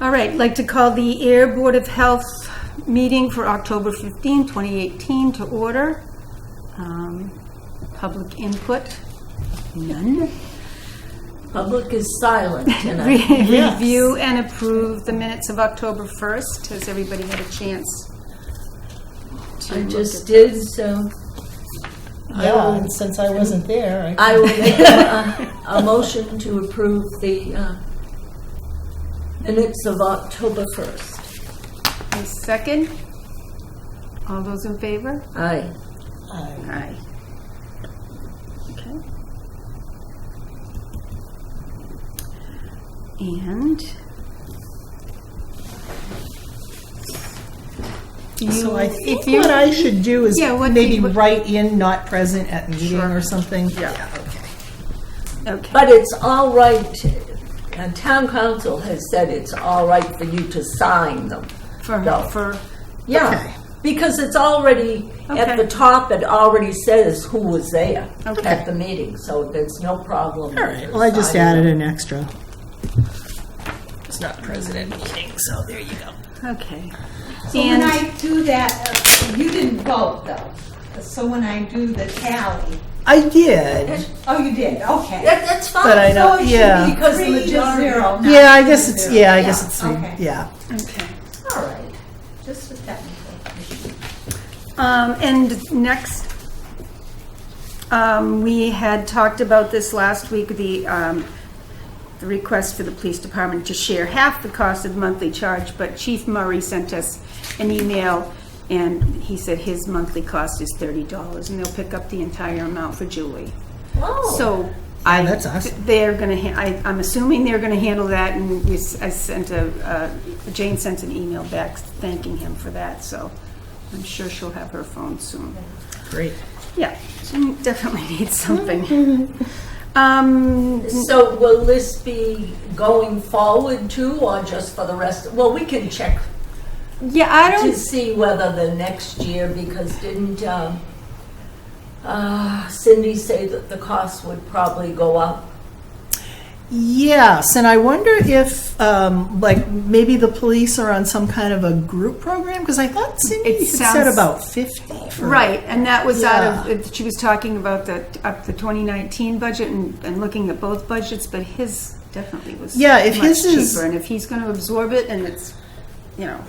All right, I'd like to call the Ayer Board of Health meeting for October 15, 2018 to order. Public input, none. Public is silent tonight. Review and approve the minutes of October 1st. Has everybody had a chance to I just did, so Yeah, and since I wasn't there, I will make a motion to approve the minutes of October 1st. A second? All those in favor? Aye. Aye. Okay. And So I think what I should do is maybe write in not present at meeting or something. Yeah. Okay. But it's all right, and town council has said it's all right for you to sign them. Yeah, Okay. because it's already, at the top, it already says who was there at the meeting, so there's no problem. All right. Well, I just added an extra. It's not president meeting, so there you go. Okay. So when I do that, you didn't vote though. So when I do the tally. I did. Oh, you did. Okay. That's fine. But I know, So it should yeah. be Because the 3 to majority- 0. not Yeah, I 2 guess to it's 0. I guess it's 3. Okay. Yeah. Okay. All right. Just a technical issue. And next, we had talked about this last week, the request for the police department to share half the cost of the monthly charge, but Chief Murray sent us an email and he said his monthly cost is $30 and they'll pick up the entire amount for Julie. Oh. So That's awesome. they're going to. I'm assuming they're going to handle that, and I sent Jane sent an email back thanking him for that. So I'm sure she'll have her phone soon. Great. Yeah, she definitely needs something. So will this be going forward too, or just for the rest? Well, we can check Yeah, I to don't. see whether the next year, because didn't Cindy say that the cost would probably go up? Yes, and I wonder if, like, maybe the police are on some kind of a group program, because I thought Cindy It had said sounds- about 50. Right, and that was out Yeah. of. She was talking about the 2019 budget and looking at both budgets, but his definitely was. Yeah, if much his is- cheaper, and if he's going to absorb it, and it's,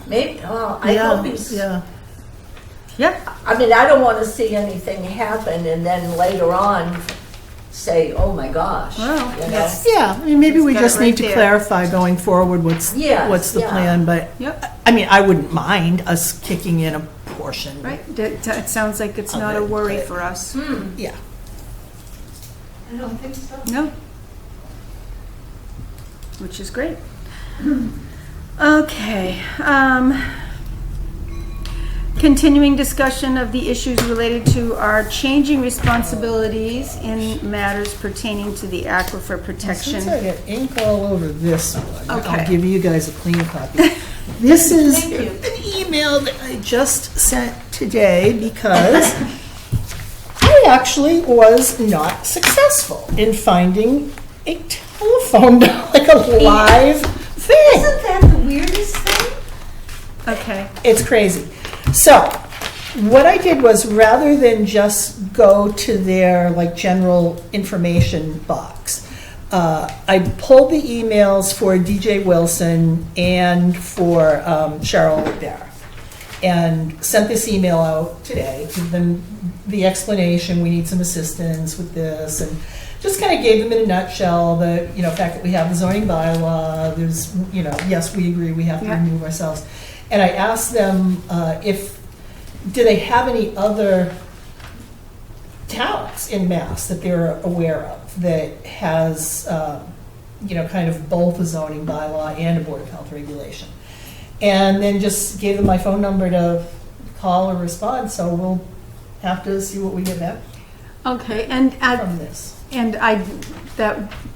Maybe. Well, I Yeah, hope he's. yeah. yeah. I mean, I don't want to see anything happen and then later on say, "Oh my gosh!" Well, you know? yes. Yeah, I mean, maybe we got just it right need to there. clarify going forward what's the yeah. plan, but, Yep. I mean, I wouldn't mind us kicking in a portion. Right. It sounds like it's Of not a it, worry but- for us. Yeah. I don't think so. No. Which is great. Okay. Continuing discussion of the issues related to our changing responsibilities in matters pertaining to the aquifer protection. Since I got ink all over this one, Okay. I'll give you guys a clean copy. This is an email that I just sent today because I actually was not successful in finding a telephone, like a live thing. Isn't that the weirdest thing? Okay. It's crazy. So, what I did was, rather than just go to their like general information box, I pulled the emails for DJ Wilson and for Cheryl Barra, and sent this email out today. Give them the explanation. We need some assistance with this, and just kind of gave them in a nutshell the fact that we have the zoning bylaw. There's yes, we agree we have to remove ourselves. And I asked them do they have any other towns in Mass that they're aware of that has, kind of both a zoning bylaw and a Board of Health regulation. And then just gave them my phone number to call or respond, so we'll have to see what we get back Okay. And from this. And I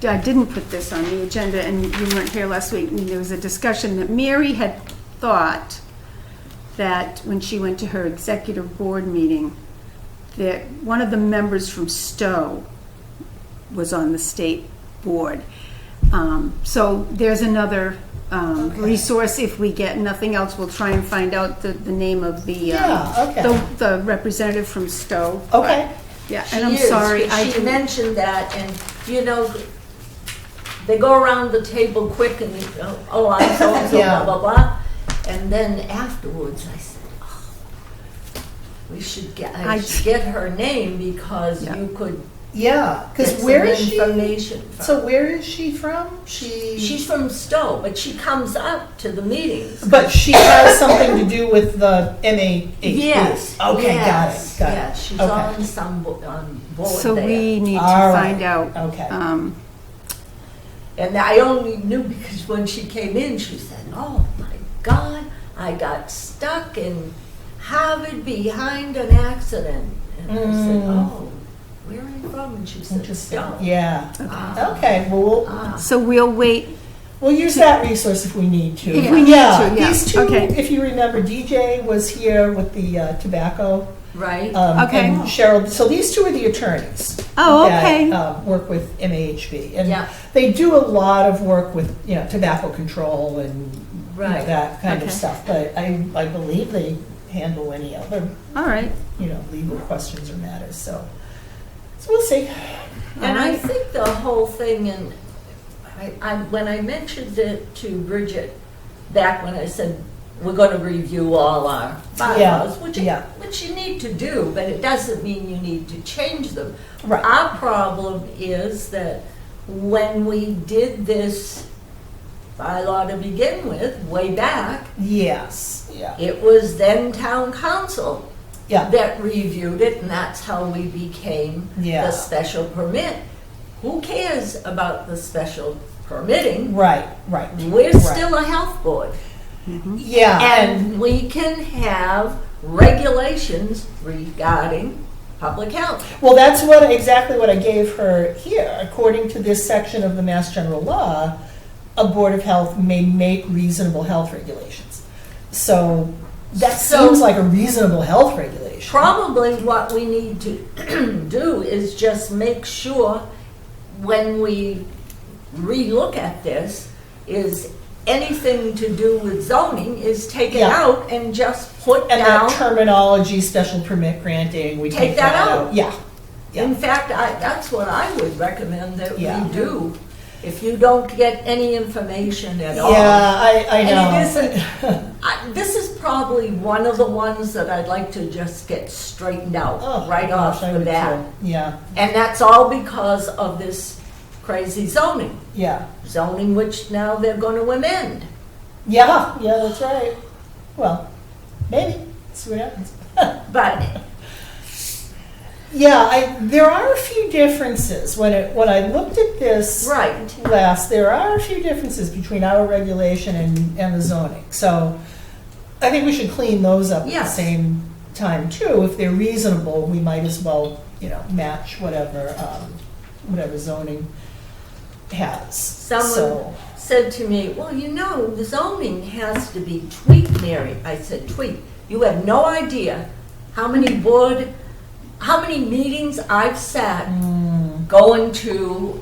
didn't put this on the agenda, and you weren't here last week. And there was a discussion that Mary had thought that when she went to her executive board meeting, that one of the members from Stowe was on the state board. So there's another resource. If we get nothing else, we'll try and find out the name of the, Yeah, okay. the representative from Stowe. Okay. Yeah, She and I'm is, sorry, but I she didn't. mentioned that, and, you know, they go around the table quick and, oh, I'm so-and-so, Yeah. blah, blah, blah. And then afterwards, I said, oh, we should get, I I- should get her name because Yeah. you could Yeah, get because some where is she? information from. So where is she from? She's from Stowe, but she comes up to the meetings. But she has something to do with the MAHB? Yes. Okay, yes, got it. yes, she's Okay. on some on board So there. we need to All right. find out. Okay. And I only knew because when she came in, she said, "Oh my God, I got stuck in Harvard behind an accident." And I said, "Oh, where are you from?" And she said, Interesting. "Stowe." Yeah. Ah. Okay, well, So we'll wait. we'll use that resource if we need to. If we need to, yeah. These two, Okay. if you remember, DJ was here with the tobacco. Right? Okay. And Cheryl, so these two are the attorneys. Oh, okay. That work with MAHB. And Yeah. they do a lot of work with, tobacco control and Right. that kind of Okay. stuff. But I believe they handle any other, All right. legal questions or matters. So we'll see. And All I right. think the whole thing, and when I mentioned it to Bridget back when I said we're going to review all our bylaws, which you need to do, but it doesn't mean you need to change them. Right. Our problem is that when we did this bylaw to begin with, way back, Yes. Yeah. it was then town council Yeah. that reviewed it, and that's how we became Yeah. the special permit. Who cares about the special permitting? Right. We're Right. still a health board, Yeah. and we can have regulations regarding public health. Well, that's exactly what I gave her here. According to this section of the Mass General Law, a Board of Health may make reasonable health regulations. So that So- seems like a reasonable health regulation. Probably what we need to do is just make sure when we relook at this is anything to do with zoning is taken Yeah. out and just put And down. that terminology, special permit granting, we Take take that that out. out. Yeah. In fact, that's what I would recommend that Yeah. we do. If you don't get any information at all. Yeah, I know. And it isn't, this is probably one of the ones that I'd like to just get straightened out Oh, right gosh, off I the would bat. too. Yeah, And that's all because of this crazy zoning. yeah. Zoning which now they're going to amend. Yeah, that's right. Well, maybe. See what happens. But Yeah, there are a few differences. When I looked at this right, there are a few differences between our regulation and the zoning. So I think we should clean those up at the Yes. same time too. If they're reasonable, we might as well, match whatever zoning has. someone So, said to me, well, the zoning has to be tweaked, Mary. I said, tweaked. You have no idea how many meetings I've sat going to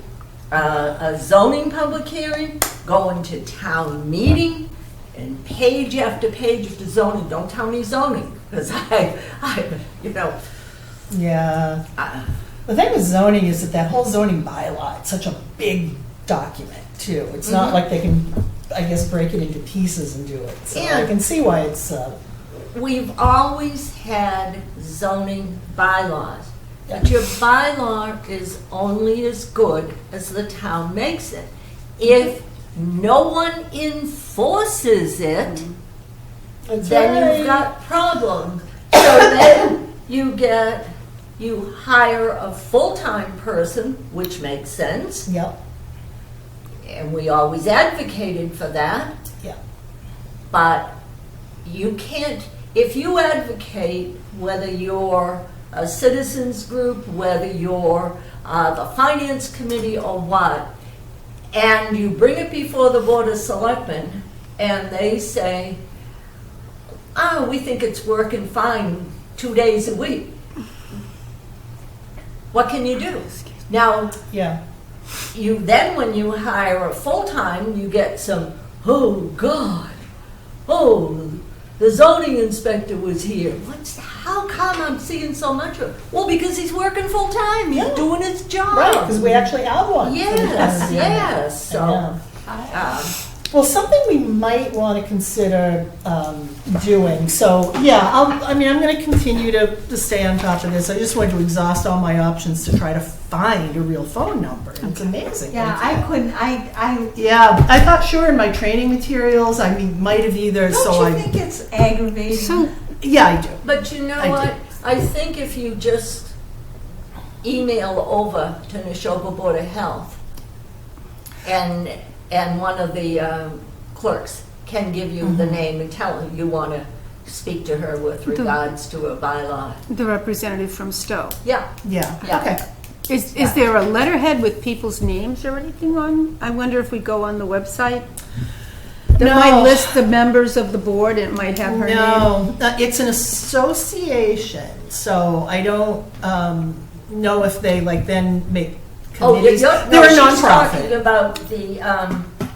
a zoning public hearing, going to town meeting, and page after page of the zoning. Don't tell me zoning, because yeah. The thing with zoning is that whole zoning bylaw, it's such a big document too. It's not like they can, I guess, break it into pieces and do it. So I can see why it's, we've always had zoning bylaws. But your bylaw is only as good as the town makes it. If no one enforces it, that's then right. you've got problems. So then you hire a full-time person, which makes sense, Yep, and we always advocated for that. yep. But you can't, if you advocate, whether you're a citizens group, whether you're the finance committee or what, and you bring it before the Board of Selectmen, and they say, we think it's working fine 2 days a week. What can you do? Now, Yeah, when you hire a full-time, you get some oh, God, oh, the zoning inspector was here. How come I'm seeing so much of it? Well, because he's working full-time, he's Yeah. doing his job. Right, because we actually have one. Yes, yes, I so, know. Well, something we might want to consider doing, so, yeah, I'm going to continue to stay on top of this. I just wanted to exhaust all my options to try to find a real phone number. It's amazing. Yeah, I couldn't, Yeah, I thought, sure, in my training materials, I might have either, so don't I. you think it's aggravating? So, Yeah, I do. but you know I what? do. I think if you just email over to Neshoba Board of Health, and one of the clerks can give you the name and tell her you want to speak to her with regards to a bylaw. the representative from Stowe. Yeah, Yeah, Yeah. okay. Is there a letterhead with people's names or anything on? I wonder if we go on the website. That No. might list the members of the board, it might have her name. No, it's an association, so I don't know if they then make oh, committees. no, They're a she's talking nonprofit. about the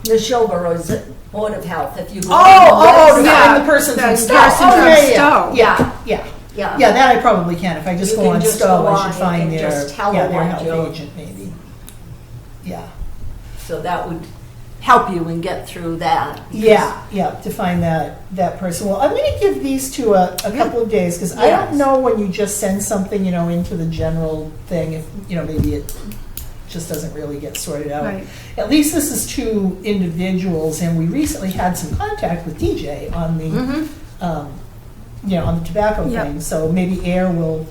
Neshoba Board of Health, if you go on Oh, the yeah, website. and the person from The Stowe. person Oh, from yeah, yeah, Stowe. Yeah, yeah. Yeah. Yeah, that I probably can. If I just You go can on just Stowe, go I on should find and their, just tell yeah, her their what health you're- agent, maybe. Yeah. So that would help you and get through that. Yeah, to find that person. Well, I'm going to give these two a couple of days, because I don't Yes. know when you just send something, into the general thing, if, maybe it just doesn't really get sorted out. Right. At least this is two individuals, and we recently had some contact with DJ on the, on the tobacco Yep. thing, so maybe Ayer will,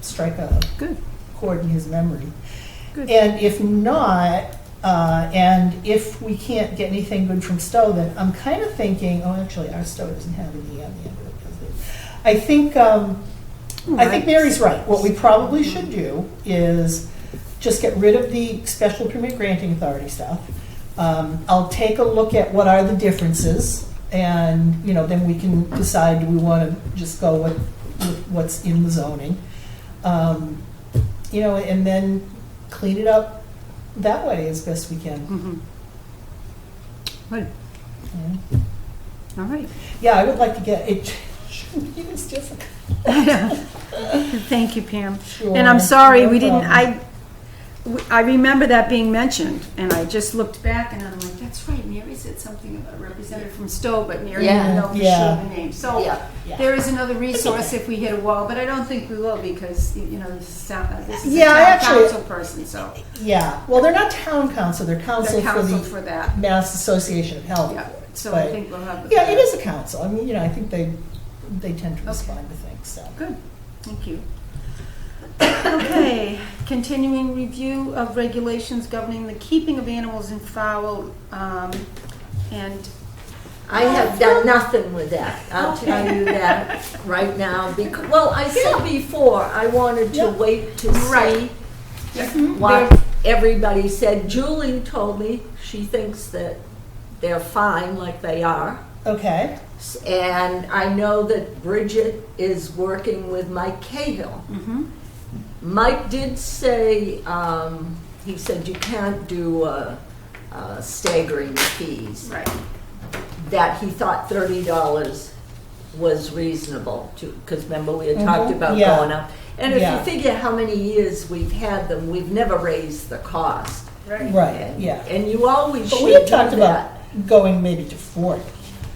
strike a Good. chord in his memory. Good. And if not, and if we can't get anything good from Stowe, then I'm kind of thinking, actually, our Stowe doesn't have an E on the end of it, does it? I think Right. Mary's right. What we probably should do is just get rid of the special permit granting authority stuff. I'll take a look at what are the differences, and, then we can decide, do we want to just go with what's in the zoning? And then clean it up that way as best we can. Good. Yeah. All right. Yeah, I would like to get it. Shouldn't be this difficult. Thank you, Pam. Sure, And I'm sorry, no we didn't, problem. I remember that being mentioned, and I just looked back and I'm like, that's right, Mary said something about a representative from Stowe, but Mary didn't know for Yeah. sure the name. So Yeah. there is another resource if we hit a wall, but I don't think we will, because, this is a Yeah, I town actually- council person, so Yeah, well, they're not town council, they're the council for council the for that, Mass Association of Health. yeah. So I But- think we'll have. Yeah, it is a council. I mean, I think they tend to respond to things, so. Good, thank you. Okay, continuing review of regulations governing the keeping of animals in fowl, and I have done nothing with that. I'll tell you that right now. Because, well, I said before, I wanted to Yeah. wait to Right. see what everybody said. Julie told me she thinks that they're fine like they are. Okay, And I know that Bridget is working with Mike Cahill. Mike did say, he said you can't do staggering fees. right, That he thought $30 was reasonable to, because remember we had talked about Yeah. going up. And if Yeah. you figure how many years we've had them, we've never raised the cost. right. right, And- yeah. And you always But should we had do talked that. about going maybe to 40.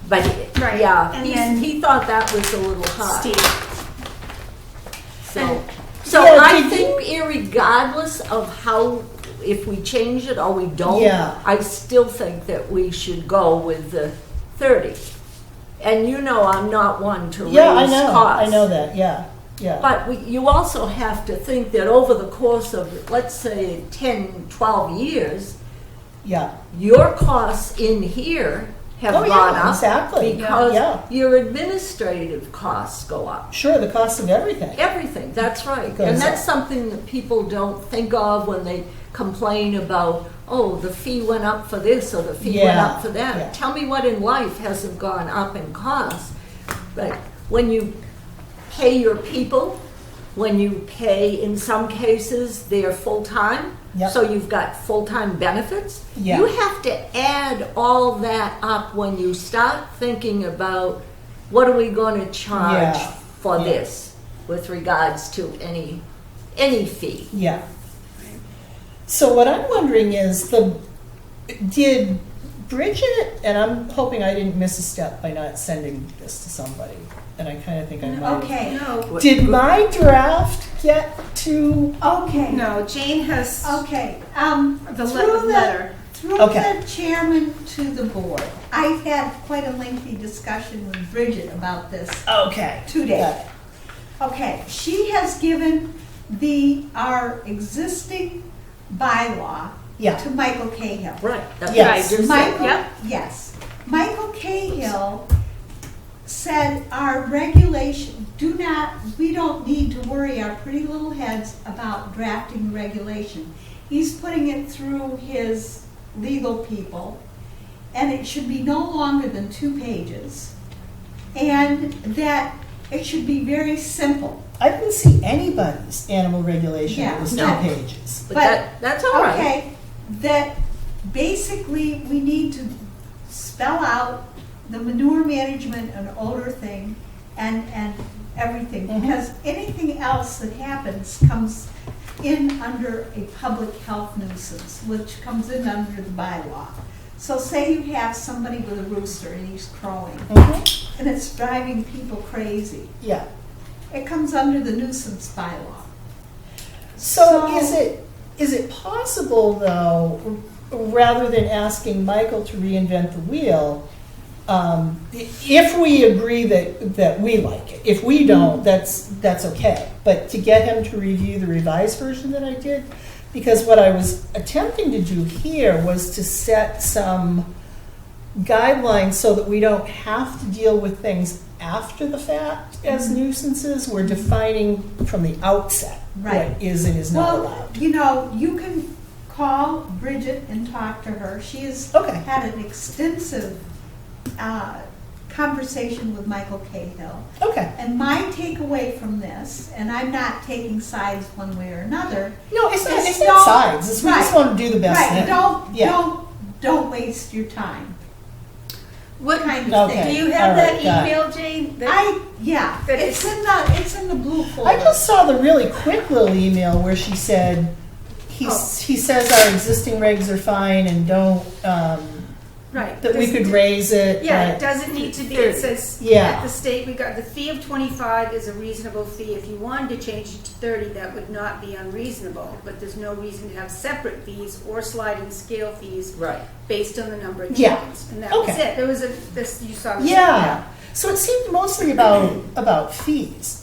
But, Right. yeah, And then- he thought that was a little high. Steve, So Yeah, I did think irregardless of how, if we change it or we don't, Yeah. I still think that we should go with the 30. And I'm not one to raise Yeah, costs. I know that, yeah. But you also have to think that over the course of, let's say, 10, 12 years, Yeah, your costs in here have Oh, yeah, gone up. exactly. Because Yeah. your administrative costs go up. sure, the cost of everything. Everything, that's right. Goes And that's up. something that people don't think of when they complain about, oh, the fee went up for this or the fee went Yeah, up for that. yeah. Tell me what in life hasn't gone up in cost. But when you pay your people, when you pay, in some cases, they're full-time, Yep. So you've got full-time benefits. Yeah. You have to add all that up when you start thinking about what are we going to charge Yeah. for Yeah. this with regards to any fee. Yeah. So what I'm wondering is, did Bridget, and I'm hoping I didn't miss a step by not sending this to somebody, and I kind of think I might have. Okay, No, Did my draft get to, okay. no, Jane has Okay, the through letter. Through Okay. the chairman to the board, I've had quite a lengthy discussion with Bridget about this okay. today. Got it. Okay, she has given our existing bylaw Yeah. to Michael Cahill. Right. That's Yes. what I just said. Michael, Yep. yes. Michael Cahill said our regulation, we don't need to worry our pretty little heads about drafting regulation. He's putting it through his legal people, and it should be no longer than 2 pages. And that it should be very simple. I didn't see anybody's animal regulation that Yeah, was no. 2 pages. But that's all right. Okay, that basically we need to spell out the manure management and odor thing and everything, Mhm. because anything else that happens comes in under a public health nuisance, which comes in under the bylaw. So say you have somebody with a rooster and he's crowing, Mhm. and it's driving people crazy. Yeah. It comes under the nuisance bylaw. So So- is it possible, though, rather than asking Michael to reinvent the wheel, if we agree that we like it, if we don't, that's okay. But to get him to review the revised version that I did, because what I was attempting to do here was to set some guidelines so that we don't have to deal with things after the fact as nuisances. We're defining from the outset Right. what is and is not Well, allowed. you know, you can call Bridget and talk to her. She has Okay. had an extensive conversation with Michael Cahill. Okay. And my takeaway from this, and I'm not taking sides one way or another. No, it's not, is it's not sides. It's, we just right, want to do the best Right, thing. Yeah. don't waste your time. What Kind of Okay. do thing. you have All that right, got it. email, Jane? That- Yeah, That it's is- in the blue folder. I just saw the really quick little email where she said, he says our existing regs are fine and don't, right. that we Does- could raise it. Yeah, it but- doesn't need to be, it says, Yeah. at the state, we got, the fee of 25 is a reasonable fee. If you wanted to change it to 30, that would not be unreasonable, but there's no reason to have separate fees or sliding scale fees Right. based on the number of Yeah. chickens. And that was Okay. it. There was you saw this. Yeah. So it seemed mostly about fees.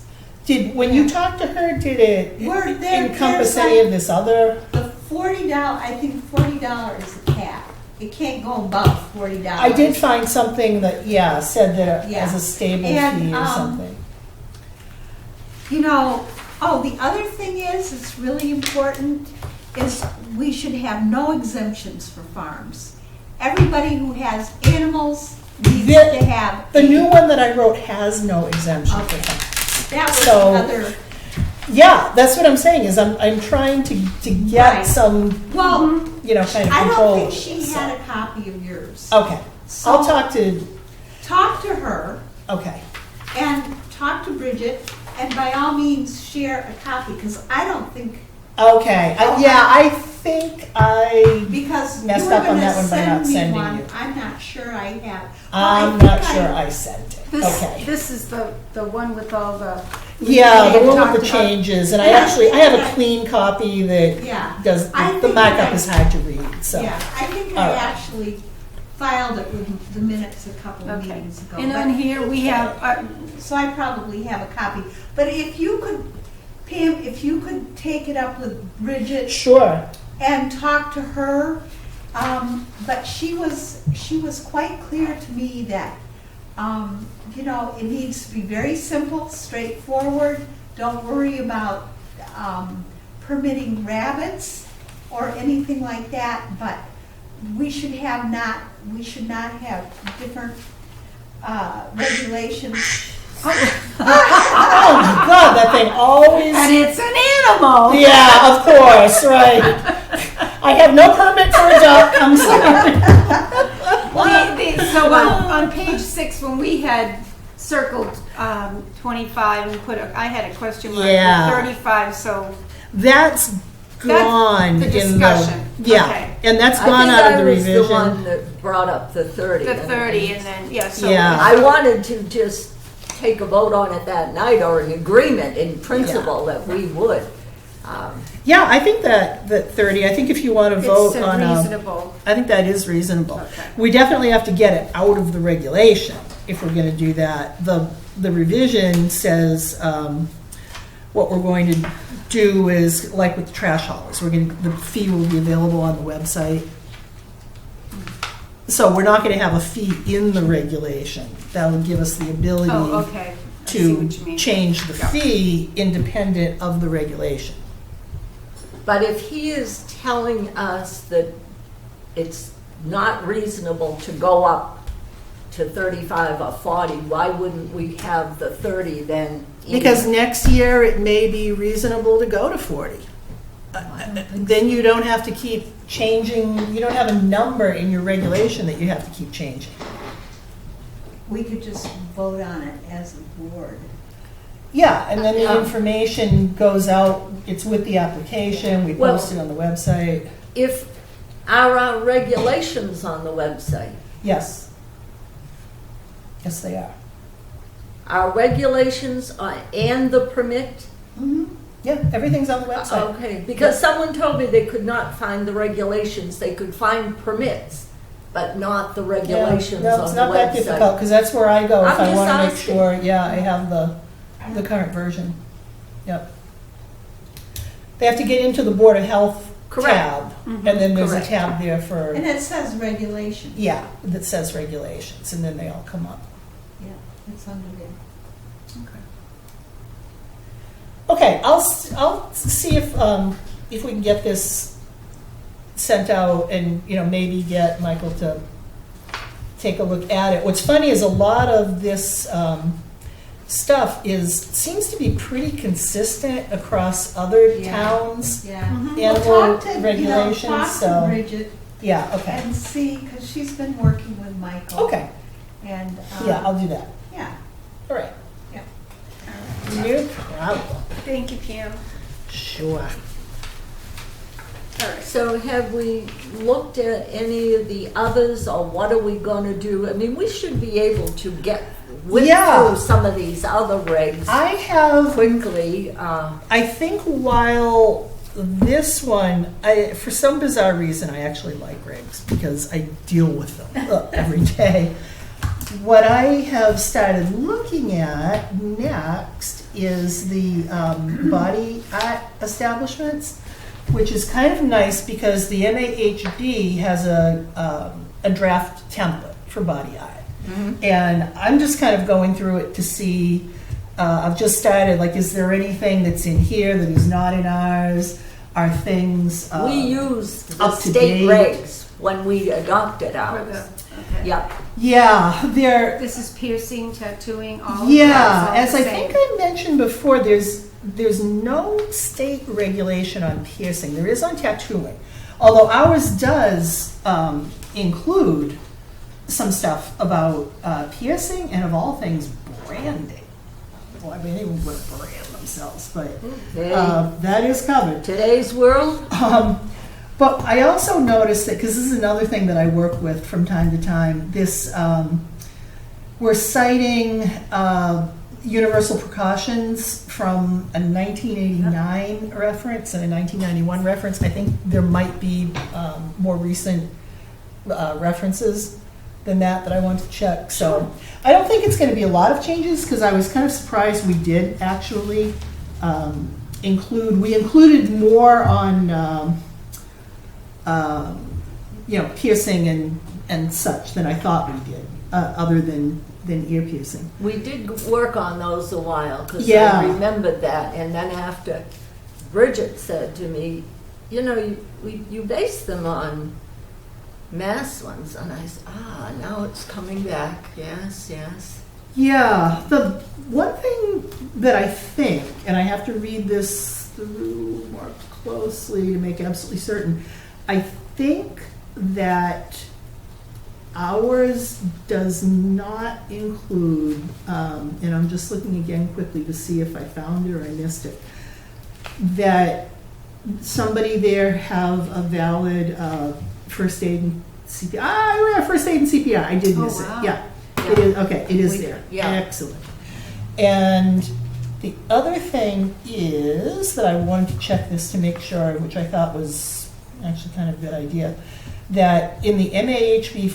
When you talked to her, did it encompass there's any like- of this other? The $40, I think $40 is the cap. It can't go above $40. I did find something that, said that Yeah. as a stable And, fee or something. You know, the other thing is, it's really important, is we should have no exemptions for farms. Everybody who has animals needs to have. The new one that I wrote has no exemption for Okay. farms. That was So- another, Yeah, that's what I'm saying, is I'm trying to get Right. some, well, kind of I control. don't think she so- had a copy of yours. Okay, So I'll talk to, talk to her okay, and talk to Bridget, and by all means, share a copy, because I don't think, okay. I think I, because you Messed were up on gonna that one by not send me sending one, you. I'm not sure I have. I'm Well, I not think sure I sent it. Okay. This is the one with all the. Yeah, the we one talked with the about- changes, and I Yeah. have a clean copy that Yeah. does, I the think markup that- is hard to read, so. Yeah, I think All I right. actually filed it with the minutes a couple of Okay. meetings ago. And but- on here, we have, So I probably have a copy. But if you could, Pam, if you could take it up with Bridget Sure, and talk to her, but she was quite clear to me that, it needs to be very simple, straightforward. Don't worry about permitting rabbits or anything like that, but we should not have different regulations. oh my God, that thing always, and it's an animal. yeah, of course, right. I have no permit for a duck, I'm sorry. So on page 6, when we had circled 25 and I had a question mark Yeah. for 35, so That's gone the in discussion. Yeah, Okay. and that's I gone think out of I the was the revision. one that brought up the 30. the 30 and then, yeah, so. Yeah. I wanted to just take a vote on it that night, or an agreement in principle that we would. Yeah, I think that 30, I think if you want to vote It's on reasonable. I think that is reasonable. Okay. We definitely have to get it out of the regulation if we're going to do that. The revision says what we're going to do is, like with the trash haulers, the fee will be available on the website. So we're not going to have a fee in the regulation. That would give us the ability Oh, okay. I see to what you mean. change the Yeah. fee independent of the regulation. But if he is telling us that it's not reasonable to go up to 35 or 40, why wouldn't we have the 30 then? Because next year it may be reasonable to go to 40. Then you don't have to keep changing, you don't have a number in your regulation that you have to keep changing. We could just vote on it as a board. Yeah, and then the Yeah. information goes out, it's with the application, we Well- post it on the website. If our regulations on the website, Yes. Yes, they are. our regulations and the permit. Yeah, everything's on the website. Okay, because someone told me they could not find the regulations, they could find permits, but not the regulations No, on it's the not that difficult, website. because that's where I go if I'm I just want to make asking. sure, yeah, I have the current version. Yep. They have to get into the Board of Health Correct. tab, and then there's a Correct. tab there for, And it says regulation. yeah, that says regulations, and then they all come up. Yeah, it's under there. Okay, I'll see if we can get this sent out and, maybe get Michael to take a look at it. What's funny is a lot of this stuff seems to be pretty consistent across other Yeah. towns. Yeah. Mhm. Well, Animal talk to, regulations, talk so, to Bridget yeah, okay. and see, because she's been working with Michael. Okay, And, yeah, I'll do that. yeah. All right. Yeah. No problem. Thank you, Pam. Sure. All right. So have we looked at any of the others, or what are we gonna do? I mean, we should be able to get Yeah. through some of these other regs I have quickly. I think while this one, for some bizarre reason, I actually like regs because I deal with them every day. What I have started looking at next is the body art establishments, which is kind of nice because the MAHD has a draft template for body art. And I'm just kind of going through it to see, I've just started, like, is there anything that's in here that is not in ours? Are things We used the up to state date? regs when we adopted For ours. okay. Yep. Yeah, they're, This is piercing, tattooing, all of yeah, that as is all I the same. think I mentioned before, there's no state regulation on piercing. There is on tattooing, although ours does include some stuff about piercing and, of all things, branding. Well, I mean, they wouldn't brand themselves, but Hey, that is covered. today's world. But I also noticed that, because this is another thing that I work with from time to time, this, we're citing universal precautions from a 1989 reference and a 1991 reference. I think there might be more recent references than that I want to check. So I don't think it's going to be a lot of changes, because I was kind of surprised we did actually included more on piercing and such than I thought we did, other than ear piercing. We did work on those a while, because Yeah. I remembered that, and then after Bridget said to me, you base them on mass ones, and I said, now it's coming back, yes. Yeah, the one thing that I think, and I have to read this through more closely to make absolutely certain, I think that ours does not include, and I'm just looking again quickly to see if I found it or I missed it, that somebody there have a valid first aid and CPR. Yeah, first aid and CPR. I did miss wow. it. Yeah, it is. Okay, it is We- there. yeah. Excellent. And the other thing is that I wanted to check this to make sure, which I thought was actually kind of a good idea, that in the MAHB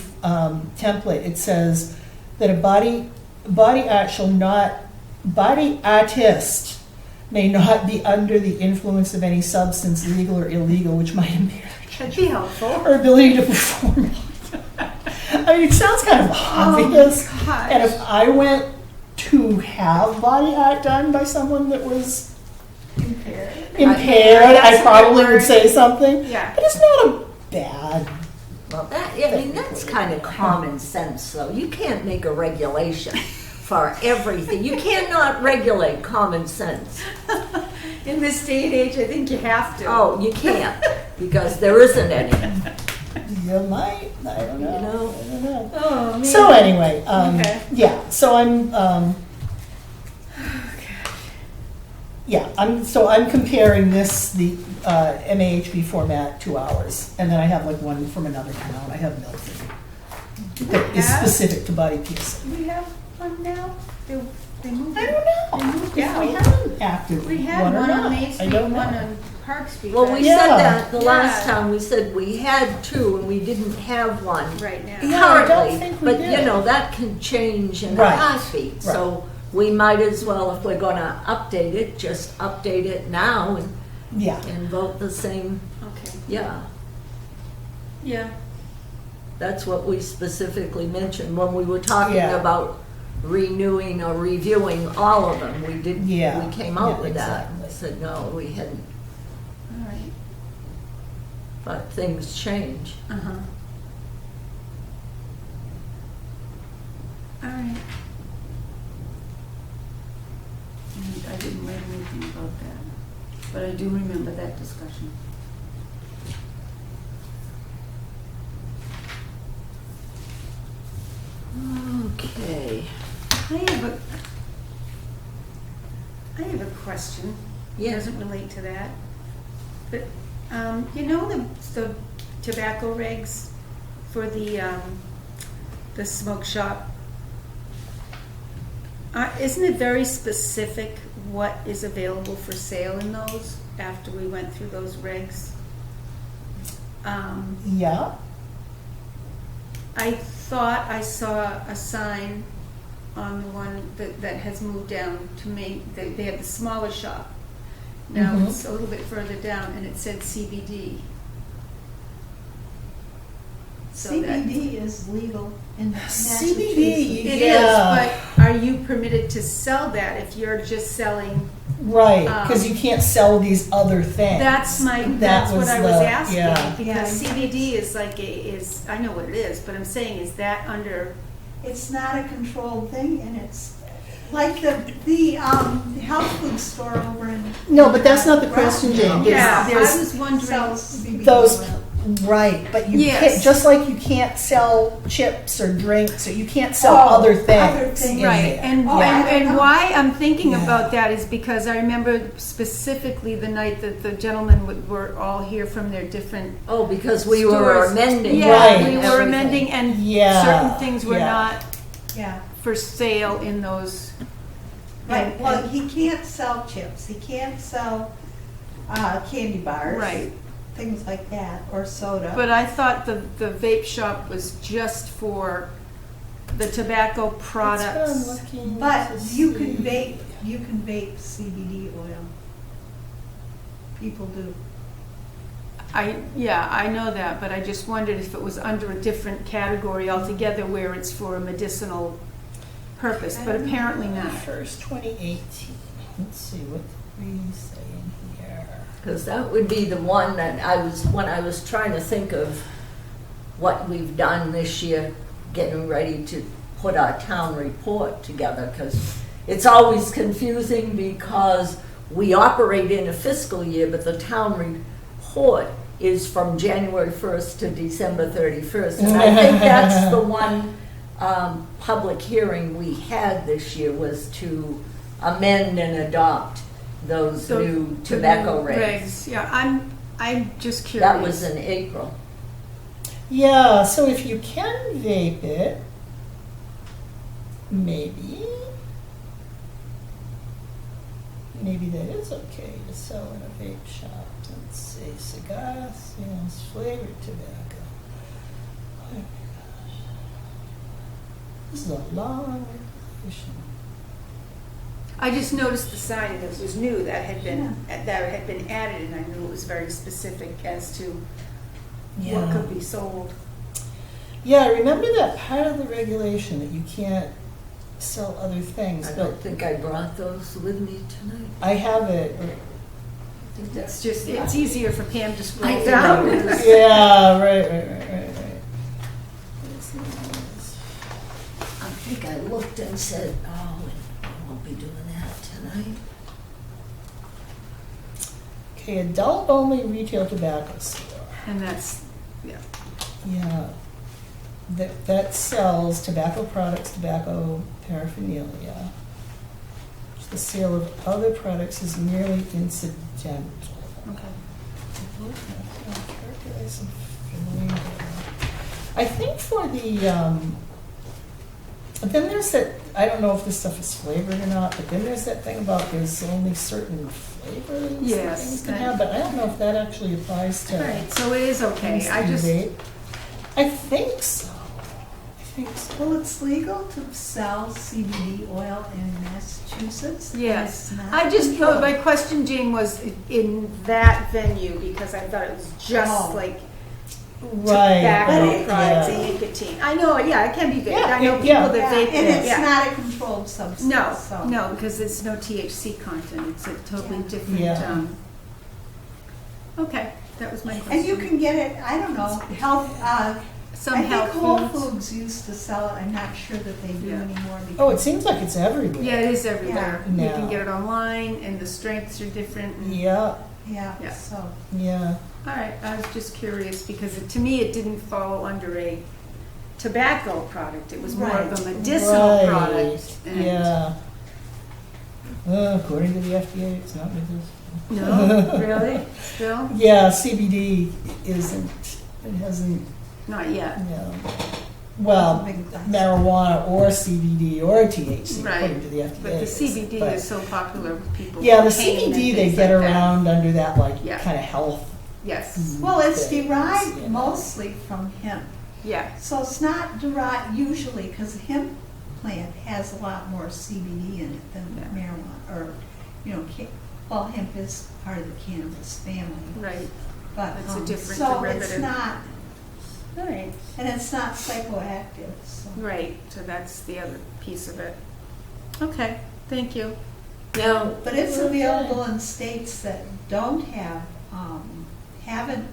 template, it says that a body art shall not, body artist may not be under the influence of any substance, legal or illegal, which might impair That'd be helpful. or ability to perform. I mean, it sounds kind of obvious. gosh. And if I went to have body art done by someone that was Impaired. impaired, That's I a probably good would word. say something. Yeah. But it's not a bad. Well, that's kind of common sense, though. You can't make a regulation for everything. You cannot regulate common sense. In this day and age, I think you have to. Oh, you can't, because there isn't any. You might. I don't know. You know? I don't know. Oh, man. So anyway, Okay. yeah. So I'm. Yeah, I'm comparing the MAHB format to ours, and then I have like one from another town. I have Milford that is have? specific to body piercing. Do we have one now? They moved I it. don't know. They moved If out. we have an active We had one or one on not. Main I Street, don't one know. on Park Street. Well, we but- Yeah. said that the last Yeah. time. We said we had two and we didn't have one Right now. Yeah, I don't currently. think we But, did. you know, that can change in a Right. heartbeat. So we might as well, if we're gonna update it, just update it now Yeah. and vote the same. Okay. Yeah, Yeah. that's what we specifically mentioned when we were talking Yeah. about renewing or reviewing all of them. We did, Yeah. we came out Yeah, with that. exactly. We said, no, we hadn't, All right. but things change. Uh-huh. All right. I didn't read anything about that, but I do remember that discussion. Okay. I have a question. It Yeah. doesn't relate to that. But, you know the tobacco regs for the smoke shop? Isn't it very specific what is available for sale in those after we went through those regs? Yeah. I thought I saw a sign on the one that has moved down to Main, they have the smaller shop. Now Mhm. it's a little bit further down and it said CBD. So that- CBD is legal in Massachusetts. CBD. It is, Yeah. but are you permitted to sell that if you're just selling? Right, because you can't sell these other things. That's That what was I was the- asking, yeah. because Yeah. CBD is like I know what it is, but I'm saying, is that under, It's not a controlled thing, and it's like the health food store over in. No, but that's not the question, Jane. yeah, I There's was wondering. Sells CBD those, oil. right, but you Yes. can't, just like you can't sell chips or drinks, or you can't sell Oh, other other things things. in Right, there. and, Oh, and, I don't and know. why I'm thinking Yeah. about that is because I remember specifically the night that the gentlemen were all here from their different Oh, because we were stores. amending. Yeah, Right. we were everything. amending, and Yeah, certain things were yeah. not Yeah, for sale in those. right, and- well, he can't sell chips, he can't sell candy bars. Right. Things like that, or soda. But I thought the vape shop was just for the tobacco That's products. what I'm looking But to you can see. vape CBD oil. People do. Yeah, I know that, but I just wondered if it was under a different category altogether where it's for a medicinal purpose, but apparently not. First, 2018. Let's see, what did we say in here? Because that would be the one that when I was trying to think of what we've done this year, getting ready to put our town report together, because it's always confusing because we operate in a fiscal year, but the town report is from January 1st to December 31st. And I think that's the one public hearing we had this year, was to amend and adopt those new tobacco regs. Yeah, I'm just curious. That was in April. Yeah, so if you can vape it, maybe that is okay to sell in a vape shop. Let's say cigars, yes, flavored tobacco. Oh my gosh. This is a long regulation. I just noticed the sign that was new that had been added, and I knew it was very specific as to what could be sold. Yeah, remember that part of the regulation that you can't sell other things, I but don't think I brought those with me tonight. I have it. I think that's just, it's easier for Pam to I scroll think down. that was- Yeah, right. I think I looked and said, oh, I won't be doing that tonight. Okay, adult-only retail tobacco store. And that's, yeah. Yeah, that sells tobacco products, tobacco paraphernalia. The sale of other products is merely incidental. Okay. I think for the, then there's that, I don't know if this stuff is flavored or not, but then there's that thing about there's only certain flavors that Yes, things can that- have, but I don't know if that actually applies to. Right, so it is okay. I things just, in vape. I think so. Well, it's legal to sell CBD oil in Massachusetts. and yes. it's not I just, controlled. my question, Jane, was in that venue, because I thought it was just Oh. like Right. tobacco right, products yeah. and nicotine. I know, yeah, it can be vaped. Yeah, I know yeah. people that Yeah, vape and it, it's yeah. not a controlled substance. No, so. no, because it's no THC content. It's a totally Yeah. different, Yeah. Okay, that was my question. And you can get it, I don't know, Some I health think Whole foods. Foods used to sell it. I'm not sure that they do Yeah. anymore. Because Oh, it seems like it's everywhere. Yeah, it is everywhere. Yeah. You can Now. get it online, and the strengths are different. and- Yeah, Yeah, Yeah. so. yeah. All right, I was just curious, because to me, it didn't fall under a tobacco product. It was more of a Right. medicinal Right, product. and- yeah. According to the FDA, it's not medicinal. No, really? Still? Yeah, CBD isn't, it hasn't, Not yet. well, Big dust. marijuana or CBD or THC, Right. according to the FDA. But the CBD But- is so popular with people. Yeah, the with pain and CBD, they things get like that. around under that, like, Yeah. kind of health. Yes, Well, it's things, derived you know. mostly from hemp. yeah. So it's not derived usually because the hemp plant has a lot more CBD in it than Yeah. marijuana or, well, hemp is part of the cannabis family. Right. But It's a different so derivative. it's not, All right. and it's not psychoactive. So. Right, so that's the other piece of it. Okay, thank you. Now, But it's Okay. available in states that don't have, haven't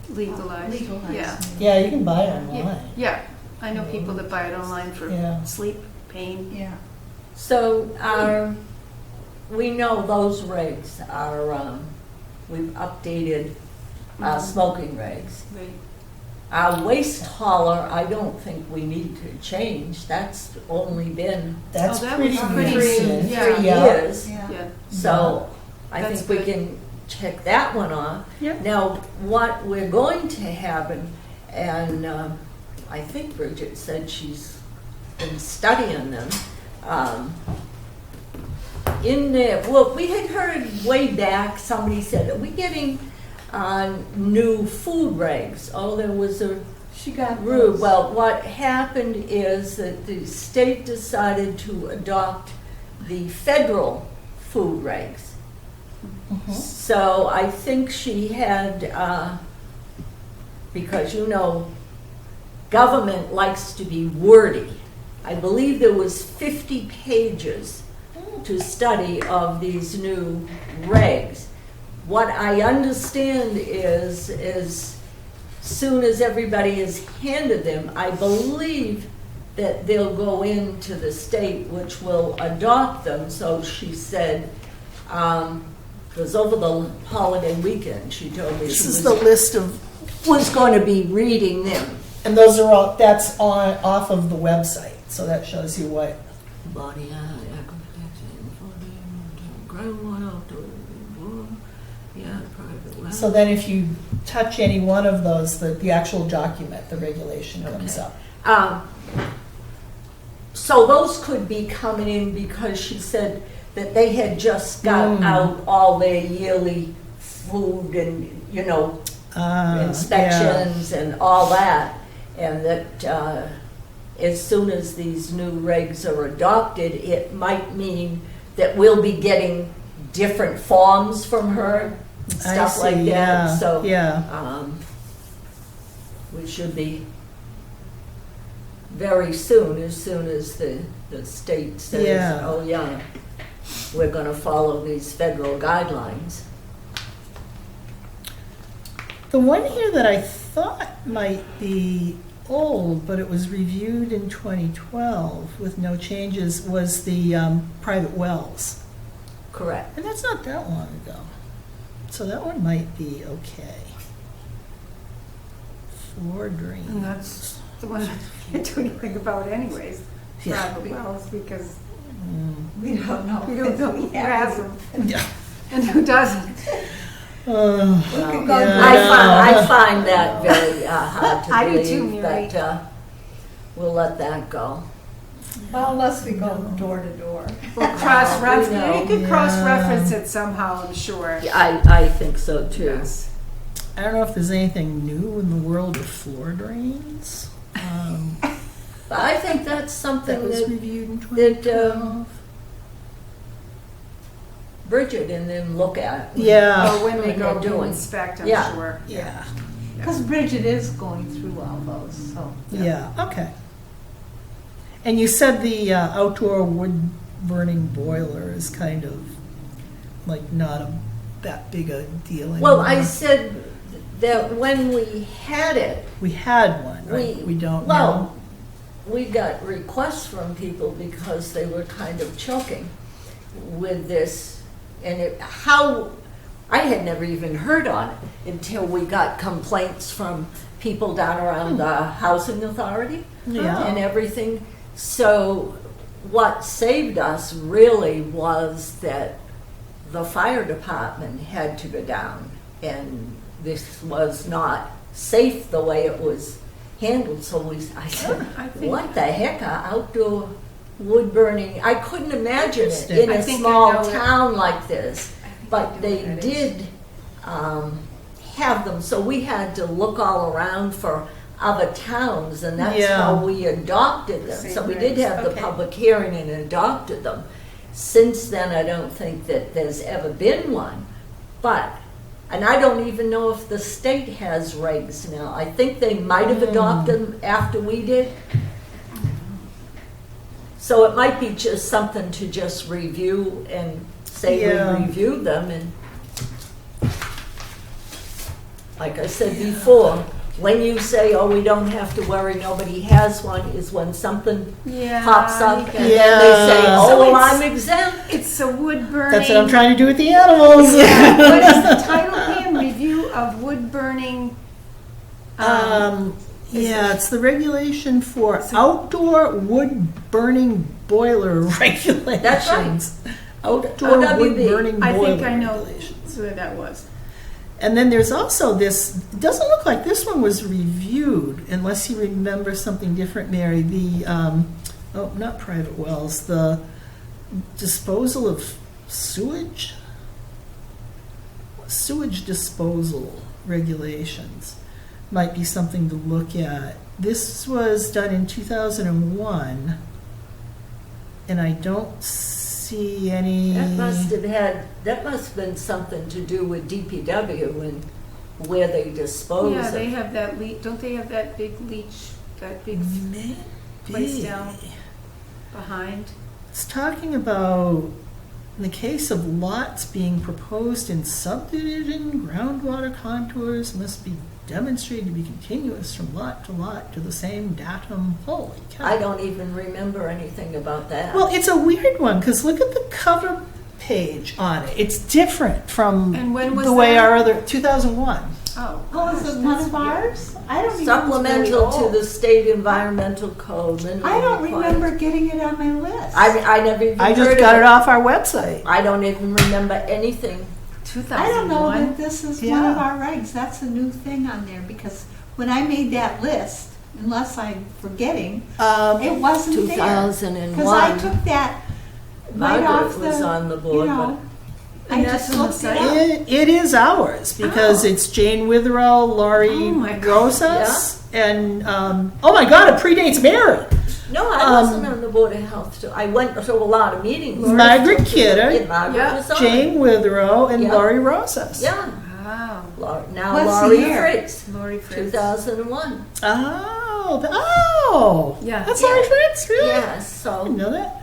Legalized. legalized. Yeah. it. Yeah, you can buy it Yeah, online. yeah. I know people that buy it online for Yeah. sleep, pain. Yeah. so we know those regs are, we've updated smoking regs. Right. Our waste hauler, I don't think we need to change. That's only been That's Oh, that pretty was pretty recent. soon, yeah. 3 Yeah. years. Yeah. Yeah. So I That's think we good. can check that one off. Yep. Now, what we're going to have, and I think Bridget said she's been studying them, in there, well, we had heard way back, somebody said, are we getting new food regs? Oh, there was a She got Rue, those. well, what happened is that the state decided to adopt the federal food regs. Mhm. So I think she had, because government likes to be wordy. I believe there was 50 pages to study of these new regs. What I understand is, as soon as everybody is handed them, I believe that they'll go into the state which will adopt them. So she said, Because over the holiday weekend, she told me This she is the list of, was going to be reading them. and those are all, that's on, off of the website, so that shows you what. Body, groundwater, yeah, private well. So then if you touch any one of those, the actual document, the regulation comes Okay. up. So those could be coming in because she said that they had just got out all their yearly food and, inspections and all that. And that as soon as these new regs are adopted, it might mean that we'll be getting different forms from her, and stuff like that. Yeah, So yeah. we should be very soon as the state says, Yeah. oh yeah, we're going to follow these federal guidelines. The one here that I thought might be old, but it was reviewed in 2012 with no changes, was the private wells. Correct. And that's not that long ago. So that one might be okay. Floor drain. And that's the one I can't do anything about anyways, Yeah. private wells, because We don't know. we don't know who has them Yeah. and who doesn't. Well, could go yeah, I find that very hard to I do believe, too, Mary. but we'll let that go. Well, unless we go door to door. Well, cross-reference, we know. you could cross-reference it somehow, I'm sure. I think so too. Yes. I don't know if there's anything new in the world of floor drains. But I think that's That something was that reviewed in that, 2012. Bridget and them look at. Yeah. Oh, when they When go they're to doing. inspect, I'm Yeah. sure. Yeah. Because Bridget is going through all those, so. Yeah, okay. And you said the outdoor wood burning boiler is kind of like not that big a deal anymore. Well, I said that when we had it, We had one, right? We don't well, know. we got requests from people because they were kind of choking with this, and how I had never even heard on it until we got complaints from people down around the housing authority Yeah. and everything. So what saved us really was that the fire department had to go down, and this was not safe the way it was handled. So I said, I think- what the heck are outdoor wood burning? I couldn't imagine it in I a think I small know that. town like this, but I know they what that did have them. So we had to look all around for other towns, and that's Yeah. how we adopted them. Same So we did regs, have the okay. public hearing and adopted them. Since then, I don't think that there's ever been one. But, and I don't even know if the state has regs now. I think they might have adopted them after we did. So it might be just something to just review and say Yeah. we reviewed them, and like I said before, when you say, oh, we don't have to worry, nobody has one, is when something Yeah, pops up you and can- then they say, Yeah. oh, So well, it's- I'm exempt. It's a wood burning. That's what I'm trying to do with the animals. What is the title, Pam? Review of wood burning. Yeah, it's the regulation for outdoor wood burning boiler regulations. That's right. Outdoor wood OWB. burning I boiler think I know regulations. where that was. And then there's also this, it doesn't look like this one was reviewed, unless you remember something different, Mary. The, not private wells, the disposal of sewage? Sewage disposal regulations might be something to look at. This was done in 2001, and I don't see any. That must have been something to do with DPW and where they dispose Yeah, of. they have that leach, don't they have that big leach, that big Maybe. place down behind? It's talking about in the case of lots being proposed in subdivision, groundwater contours must be demonstrated to be continuous from lot to the same datum. Holy cow. I don't even remember anything about that. Well, it's a weird one, because look at the cover page on it. It's different from And when was the way that? our other, 2001. Oh. Oh, is it one of ours? I don't even. Supplemental to the state environmental code. minimum I don't requirements. remember getting it on my list. I never even I heard just of got it off our website. I don't even remember anything. 2001. I don't know that this is one Yeah. of our regs. That's a new thing on there because when I made that list, unless I'm forgetting, it wasn't there. 2001. Because I took that right Margaret off the, was on the board, you know, And I that's just on the looked it site? up. It is ours because Oh. it's Jane Witherell, Laurie Oh my God. Rosas, and oh my God, it predates Mary. No, I wasn't on the Board of Health. I went to a lot of meetings. Margaret Kidder, Yeah, Margaret Yeah. was on. Jane Witherell, and Yeah. Laurie Rosas. Yeah. Wow. Now What's the Laurie year? Fritz, Lori Fritz. 2001. Oh, Yeah. that's Yeah. Laurie Fritz, really? Yes, I so didn't know that.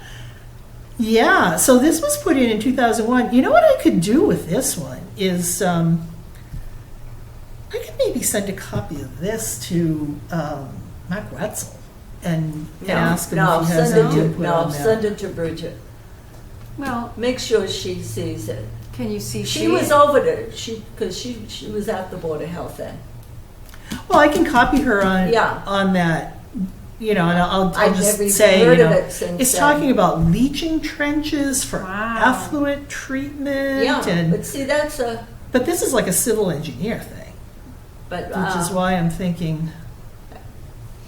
Yeah, so this was put in 2001. You know what I could do with this one is I could maybe send a copy of this to Mark Wetzel and ask him if he has send any it input to, on that. send it to Bridget. Well, Make sure she sees it. can you see? She was over there, because she was at the Board of Health then. Well, I can copy her on Yeah. on that, and I'll I've just never even say, heard of it since it's then. talking about leaching trenches for Wow. effluent treatment, Yeah, and but see, that's a, but this is like a civil engineer thing, but, which is why I'm thinking,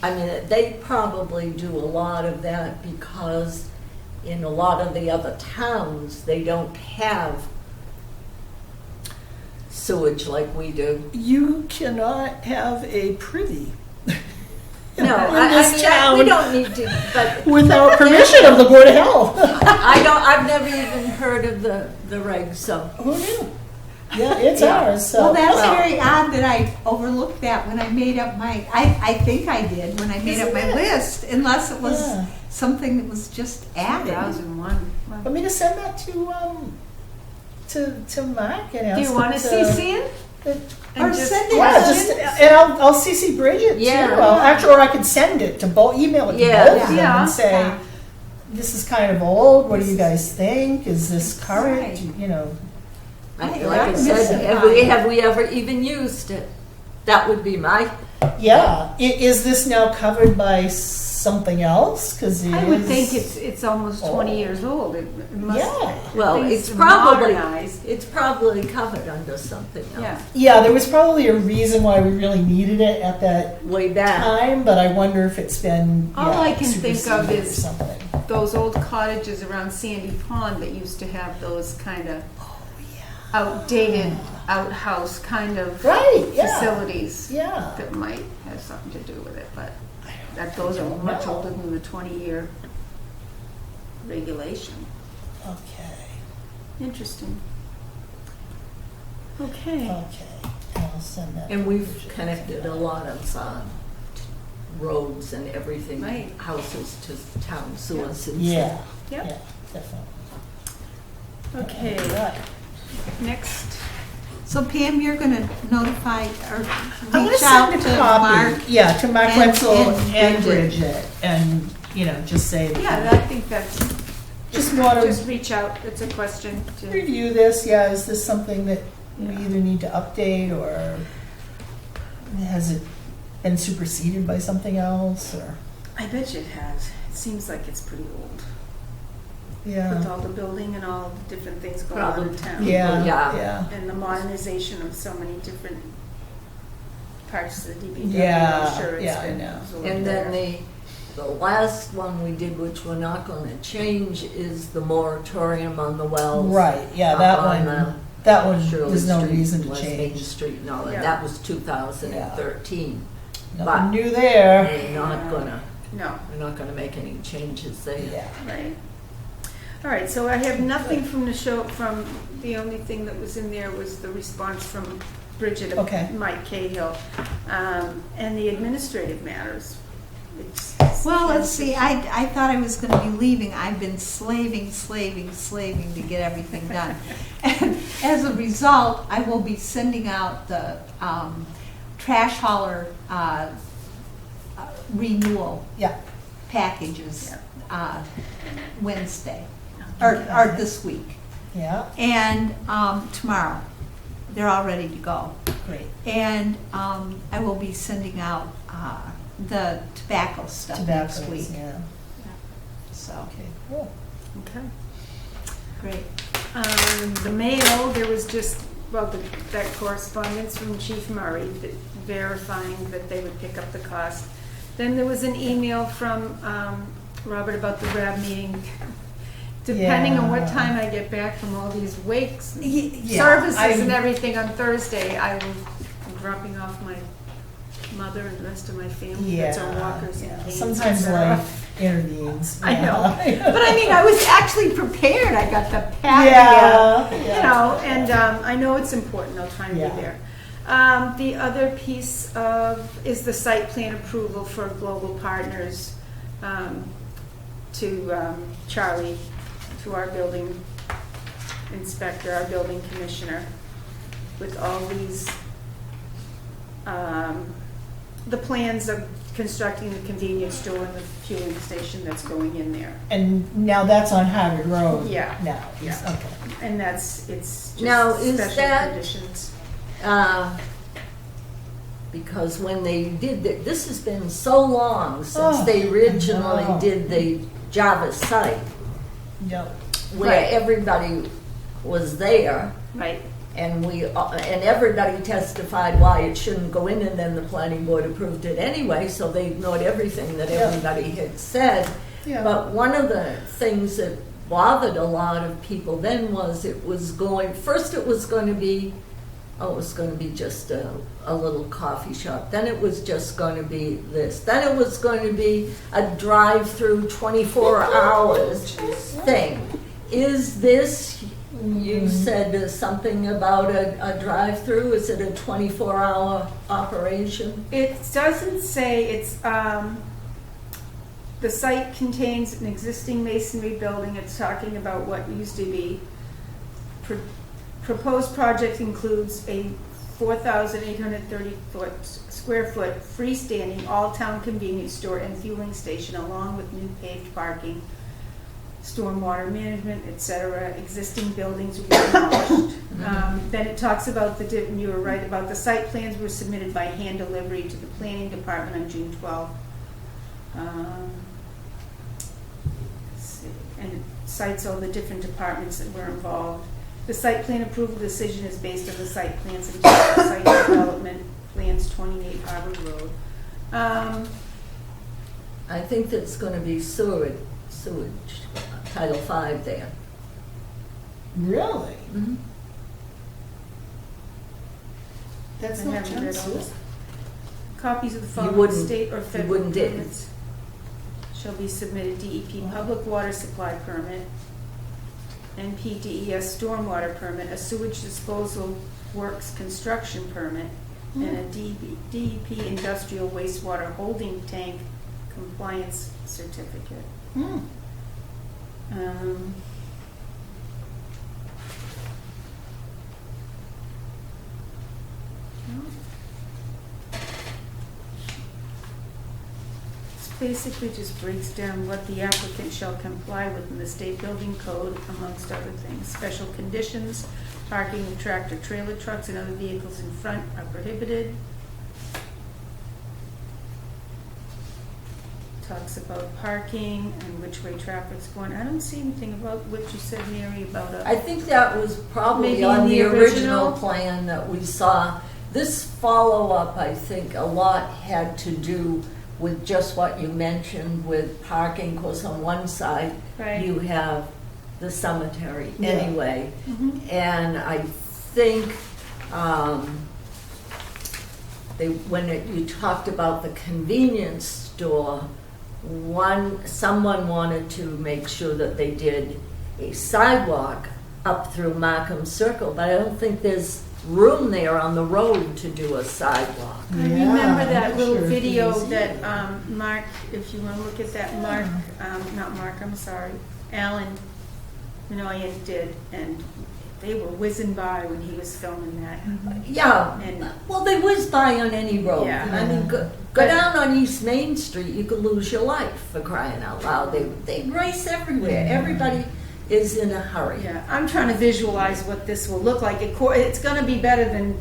I mean, they probably do a lot of that because in a lot of the other towns, they don't have sewage like we do. you cannot have a privy No, in I this mean, town we don't need to, but without permission of the Board of Health. I've never even heard of the regs, so. Who knew? Yeah, it's Yeah. ours. So Well, that's Well- very odd that I overlooked that when I made up my, I think I did when I made up my Isn't it? list, unless it was Yeah. something that was just added. 2001. Wow. Want me to send that to Mark and ask Do you him want to CC it? Or And just- send it Yeah, to just and I'll CC Bridget Yeah. too. Actually, or I could send it to both, email it to Yeah. both of them Yeah. and say, Yeah. this is kind of old. What do you guys think? Is this current? Right. Like I I miss said, it. have we ever even used it? That would be my, Yeah. Is this now covered by something else? Because I would think it's almost 20 Oh. years old. It must. Yeah. well, things it's are probably, modernized. it's probably covered under something Yeah. else. Yeah, there was probably a reason why we really needed it at that Way back. time, but I wonder if it's been All I can think of superseded or is- something. Those old cottages around Sandy Pond that used to have those kind of outdated outhouse kind of Right, yeah. facilities Yeah. that might have something to do with it, but that those are much older than the 20-year regulation. Okay. Interesting. Okay. Okay. I'll send that. And we've connected a lot of roads and everything, Right. houses to town sewer systems. Yeah. Yep. Yeah, definitely. Okay. Right. Next. So Pam, you're gonna notify or I'm gonna reach out send to a copy. Mark. Yeah, to Mark and- Wetzel and and Bridget. Bridget, and just say that Yeah, I think that's. Just want to Just reach out. It's a question to. review this. Yeah, is this something that we Yeah. either need to update, or has it been superseded by something else, or I bet you it has. It seems like it's pretty old. With yeah, all the building and all the different things going on in Probably. town. yeah, Yeah. yeah. And the modernization of so many different parts of the DPW. Yeah, I'm sure it's yeah, I been know. absorbed And then there. the last one we did, which we're not gonna change, is the moratorium on the wells. Right. Yeah, up that on, one. That one. Shirley There's no Street, reason to West Main change. Street and all that. Yeah. That was 2013. Nothing But- new there. We're not No, gonna make any changes there. Yeah. right. All right, so I have nothing from the show, the only thing that was in there was the response from Bridget Okay. of Mike Cahill, and the administrative matters. Well, let's see, I thought I was gonna be leaving. I've been slaving to get everything done. And as a result, I will be sending out the trash hauler renewal Yeah. packages Wednesday, or this week. Yeah, and tomorrow. They're all ready to go. great. And I will be sending out the tobacco stuff next Tobaccos, week. yeah. So, Okay, cool. Okay. great. The mail, there was just, well, that correspondence from Chief Murray verifying that they would pick up the cost. Then there was an email from Robert about the RAB meeting. Depending on what Yeah. time I get back from all these wakes, and Yeah, services and everything on Thursday, I'm dropping off my mother and the rest of my family that's on walkers and canes. Sometimes etc. life intervenes. I know. Yeah. But I mean, I was actually prepared. I got the packet. Yeah, You yeah. know, and I know it's important. I'll try and Yeah. be there. The other piece is the site plan approval for Global Partners to Charlie, to our building inspector, our building commissioner, with all these, the plans of constructing the convenience store and the fueling station that's going in there. And now that's on Harvard Road. Yeah. Now, Yeah. okay. And it's just Now, is special that- conditions. Because when they did, this has been so long since Oh, they originally I know. did the Java site, Yep. where Right. everybody was there, Right. and and everybody testified why it shouldn't go in, and then the planning board approved it anyway, so they ignored everything that Yeah. everybody had said. Yeah. But one of the things that bothered a lot of people then was it was going to be just a little coffee shop. Then it was just going to be this. Then it was going to be a drive-through 24 hours thing. Is this, you said something about a drive-through, is it a 24-hour operation? It doesn't say it's, the site contains an existing masonry building. It's talking about what used to be. Proposed project includes a 4,830 square foot freestanding all-town convenience store and fueling station, along with new paved parking, stormwater management, etc. Existing buildings will be demolished. Then it talks about and you were right about the site plans were submitted by hand delivery to the planning department on June 12th. Let's see. And it cites all the different departments that were involved. The site plan approval decision is based on the site plans and site development plans 28 Harvard Road. I think that's going to be sewage, Title V there. Really? Mhm. That's I not haven't read all Johnson. this. Copies of the following wouldn't- state or you federal wouldn't did. permits shall be submitted: DEP public water supply permit, NPDES stormwater permit, a sewage disposal works construction permit, and a DEP industrial wastewater holding tank compliance certificate. Hmm. Basically just breaks down what the applicant shall comply with in the state building code, amongst other things. Special conditions, parking of tractor trailer trucks and other vehicles in front are prohibited. Talks about parking and which way traffic's going. I don't see anything about what you said, Mary, about I think that was probably Maybe on in the the original original? plan that we saw. This follow-up, I think, a lot had to do with just what you mentioned with parking, because on one side, Right. you have the cemetery Yeah. anyway. Mhm. And I think you talked about the convenience store, someone wanted to make sure that they did a sidewalk up through Markham Circle, but I don't think there's room there on the road to do a sidewalk. I remember Yeah, that I'm little sure it's video easy. that Mark, if you want to look at that, Mark, not Mark, I'm sorry, Alan Minoyan did, and they were whizzing by when he was filming that. Yeah, And- well, they whiz by on any road. Yeah. I mean, go But- down on East Main Street, you could lose your life, for crying out loud. They race everywhere. Everybody, is in a hurry. Yeah, I'm trying to visualize what this will look like. It's gonna be better than,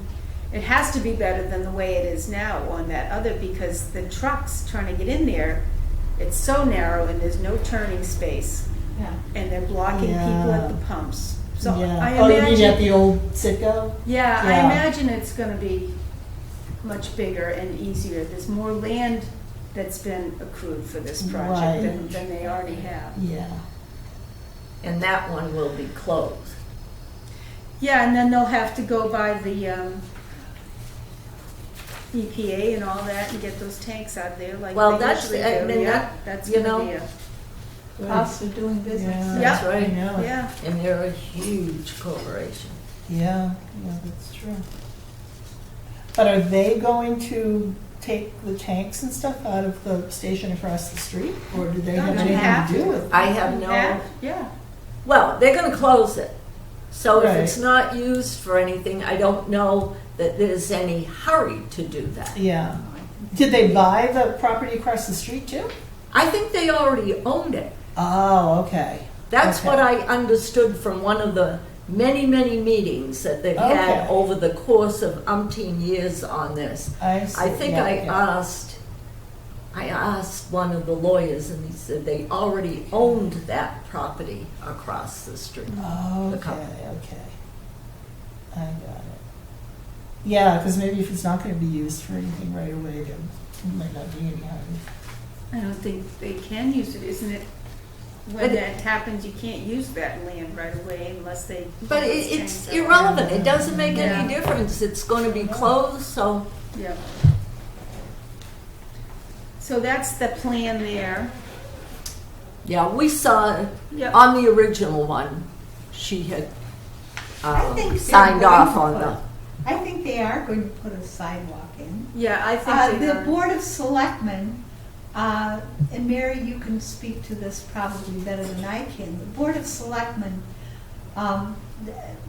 it has to be better than the way it is now on that other, because the trucks trying to get in there, it's so narrow and there's no turning space, Yeah. and they're blocking people at the pumps. So Yeah. I Oh, you mean at imagine, the old Citgo? yeah, I Yeah. imagine it's gonna be much bigger and easier. There's more land that's been accrued for this project than they already have. Yeah. And that one will be closed. Yeah, and then they'll have to go by the EPA and all that and get those tanks out there like Well, they that's, usually I do. mean, Yeah, that's you gonna know, be a, Cost of doing business. Yeah, That's Yeah. right. I know. yeah. And they're a huge corporation. Yeah, that's true. But are they going to take the tanks and stuff out of the station across the street? Or do they have Don't anything have to do to. with it? I have no, Yeah, well, they're gonna close it. So if Right. it's not used for anything, I don't know that there's any hurry to do that. Yeah. Did they buy the property across the street too? I think they already owned it. Oh, okay. That's Okay. what I understood from one of the many, many meetings that they've Okay. had over the course of umpteen years on this. I see. I think Yeah, I yeah. asked one of the lawyers, and he said they already owned that property across the street. the Okay, company. okay. I got it. Yeah, because maybe if it's not going to be used for anything right away, there might not be any harm. I don't think they can use it, isn't it? When But that happens, you can't use that land right away unless they. But get those it's tanks out. irrelevant. It doesn't make any Yeah. difference. It's going to be closed, so Yeah. So that's the plan there. yeah, we saw Yeah. on the original one, she had I think they're signed going off to on put- the. I think they are going to put a sidewalk in. Yeah, I think they The are. Board of Selectmen, and Mary, you can speak to this probably better than I can. The Board of Selectmen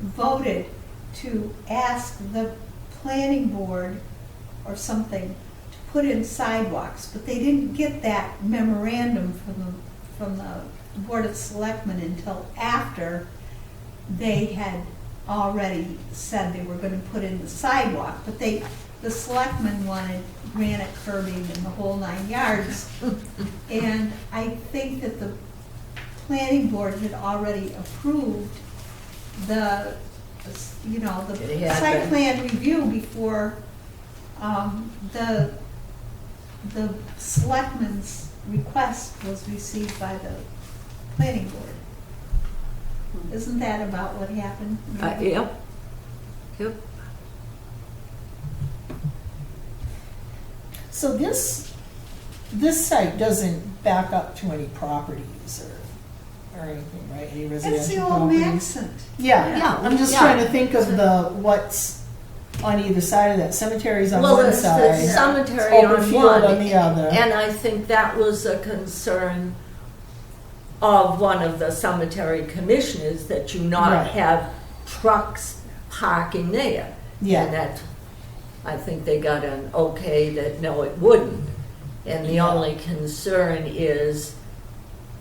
voted to ask the planning board or something to put in sidewalks, but they didn't get that memorandum from the Board of Selectmen until after they had already said they were gonna put in the sidewalk, but the selectmen wanted granite curbing and the whole 9 yards. And I think that the planning board had already approved the, It the had site been. plan review before, the selectmen's request was received by the planning board. Isn't that about what happened? Yep. Yep. So this site doesn't back up to any properties or anything, right? Any It's the residential old properties? Maxent. Yeah, Yeah, I'm just yeah. trying to think of what's on either side of that. Cemetery's on Well, one there's the side, cemetery open on field one, on the other. and I think that was a concern of one of the cemetery commissioners, that you not Right. have trucks parking there. Yeah. And that, I think they got an okay that no, it wouldn't. And the Yeah. only concern is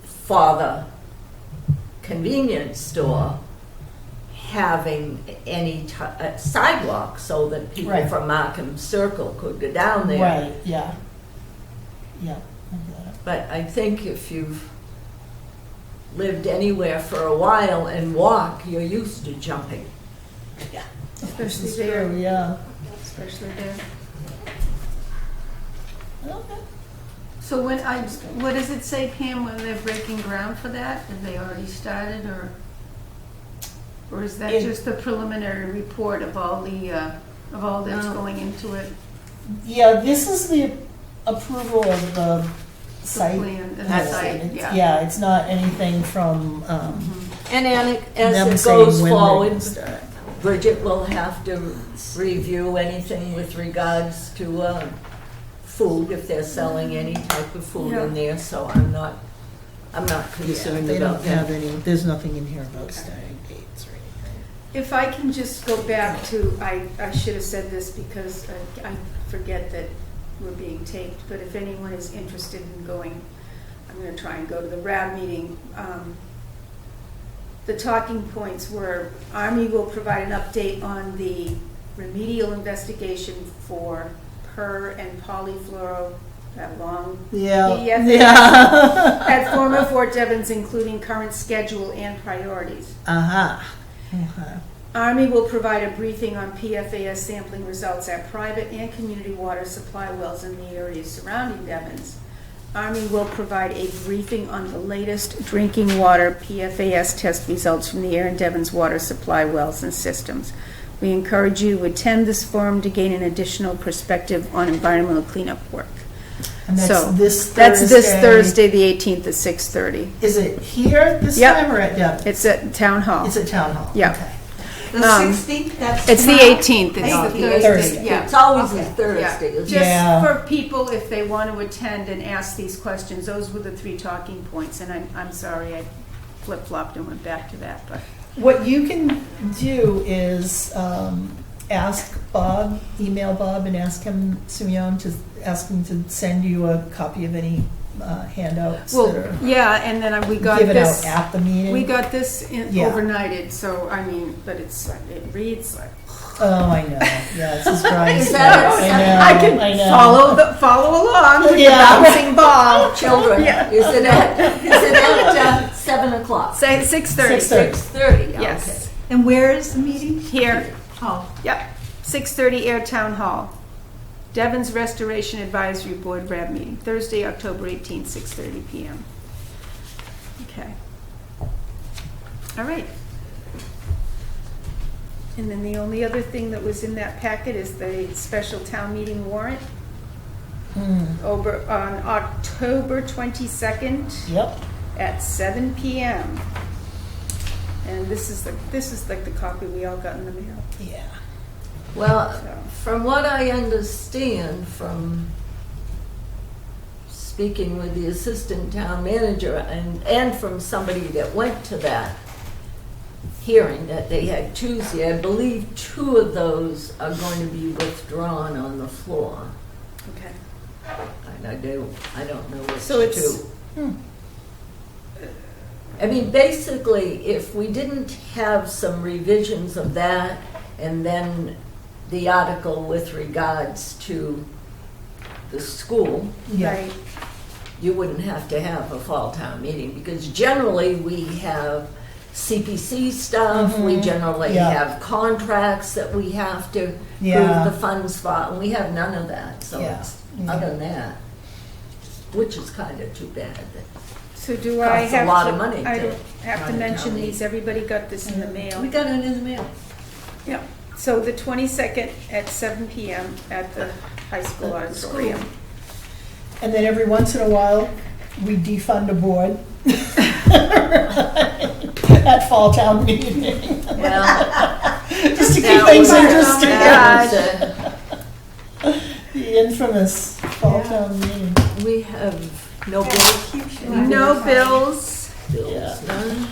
for the convenience store having any sidewalk so that people Right. from Markham Circle could go down there. Right, yeah. Yeah, I get it. But I think if you've lived anywhere for a while and walk, you're used to jumping. Especially It's there, true, yeah. especially there. Okay. So what does it say, Pam, when they're breaking ground for that? Have they already started, or is that It- just the preliminary report of all that's No. going into it? Yeah, this is the approval of the site. plan, the plan. site, It's- yeah. Yeah, it's not anything from, And them as it saying goes when they're gonna forward, start. Bridget will have to review anything with regards to food, if they're selling any type of food in there, so I'm not concerned They don't about have that. any, there's nothing in here about starting dates or anything. If I can just go back to, I should have said this because I forget that we're being taped, but if anyone is interested in going, I'm going to try and go to the RAB meeting. the talking points were, Army will provide an update on the remedial investigation for per and polyfluoro, that long PFAS at former Fort Devens, including current schedule and priorities. Army will provide a briefing on PFAS sampling results at private and community water supply wells in the areas surrounding Devens. Army will provide a briefing on the latest drinking water PFAS test results from the Ayer and Devens water supply wells and systems. We encourage you to attend this forum to gain an additional perspective on environmental cleanup work. And that's So, this Thursday. That's this Thursday, the 18th at 6:30. Is it here this Yep. time or at Devon? It's at Town Hall. It's at Town Hall. Yeah. Okay. The 16th, that's It's the tomorrow? 18th. It's No, the the Thursday. 18th. Yeah. It's always a Okay. Thursday. Yeah. It's Just Yeah. for people, if they want to attend and ask these questions, those were the 3 talking points, and I'm sorry, I flip-flopped and went back to that, but. What you can do is ask Bob, email Bob and ask him, Simeon, to ask him to send you a copy of any handouts that Well, are yeah, and then we got given this, out at the meeting. we got this Yeah. overnighted, so, I mean, but it reads like. Oh, I know. Yeah, it's just dry. Is stuff. that- I know. I can know. follow along with Yeah. the bouncing ball. children. Yeah. Is it at 7 o'clock? Say 6:30. 6:30. 6:30. Yes, And where is the meeting? here, Oh, yep, 6:30 Air Town Hall. Devon's Restoration Advisory Board RAB meeting, Thursday, October 18th, 6:30 PM. Okay. All right. And then the only other thing that was in that packet is the special town meeting warrant over on October 22nd Yep. at 7 PM. And this is like the copy we all got in the mail. Yeah. Well, So. from what I understand from speaking with the assistant town manager and from somebody that went to that hearing that they had Tuesday, I believe 2 of those are going to be withdrawn on the floor. Okay. And I don't know which So it's- 2. I mean, basically, if we didn't have some revisions of that and then the article with regards to the school, Yeah. Right. you wouldn't have to have a fall town meeting, because generally we have CPC stuff, we generally Yeah. have contracts that we have to Yeah. prove the funds for, and we have none of that, so Yeah. it's, other than that, which is kind of too bad. So do I Costs a have lot to? of money I to don't have to run a mention town these. Everybody got this in the mail. We got it in the mail. Yeah. So the 22nd at 7 PM at the high school At the school. auditorium. And then every once in a while, we defund a board at fall town meeting, Well, just to keep that things was- interesting. that was, The infamous fall town meeting. we have no bills. No bills. Yeah. None.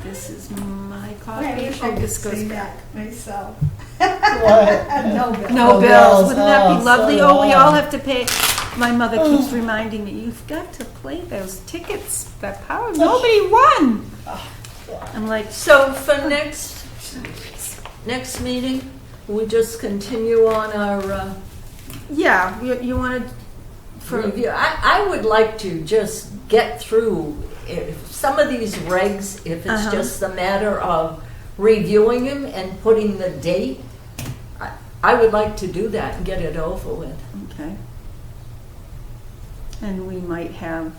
This is my I copy. wish I Oh, could this goes say back. that myself. What? No, Bill. No No bills. bills. Wouldn't that Oh, be lovely? so Oh, we all odd. have to pay. My mother keeps reminding me, you've got to play those tickets. That power. Nobody won. I'm like, So for next meeting, we just continue on our yeah, you wanted for. review. I would like to just get through some of these regs, if it's Uh-huh. just a matter of reviewing them and putting the date. I would like to do that and get it over with. Okay. And we might have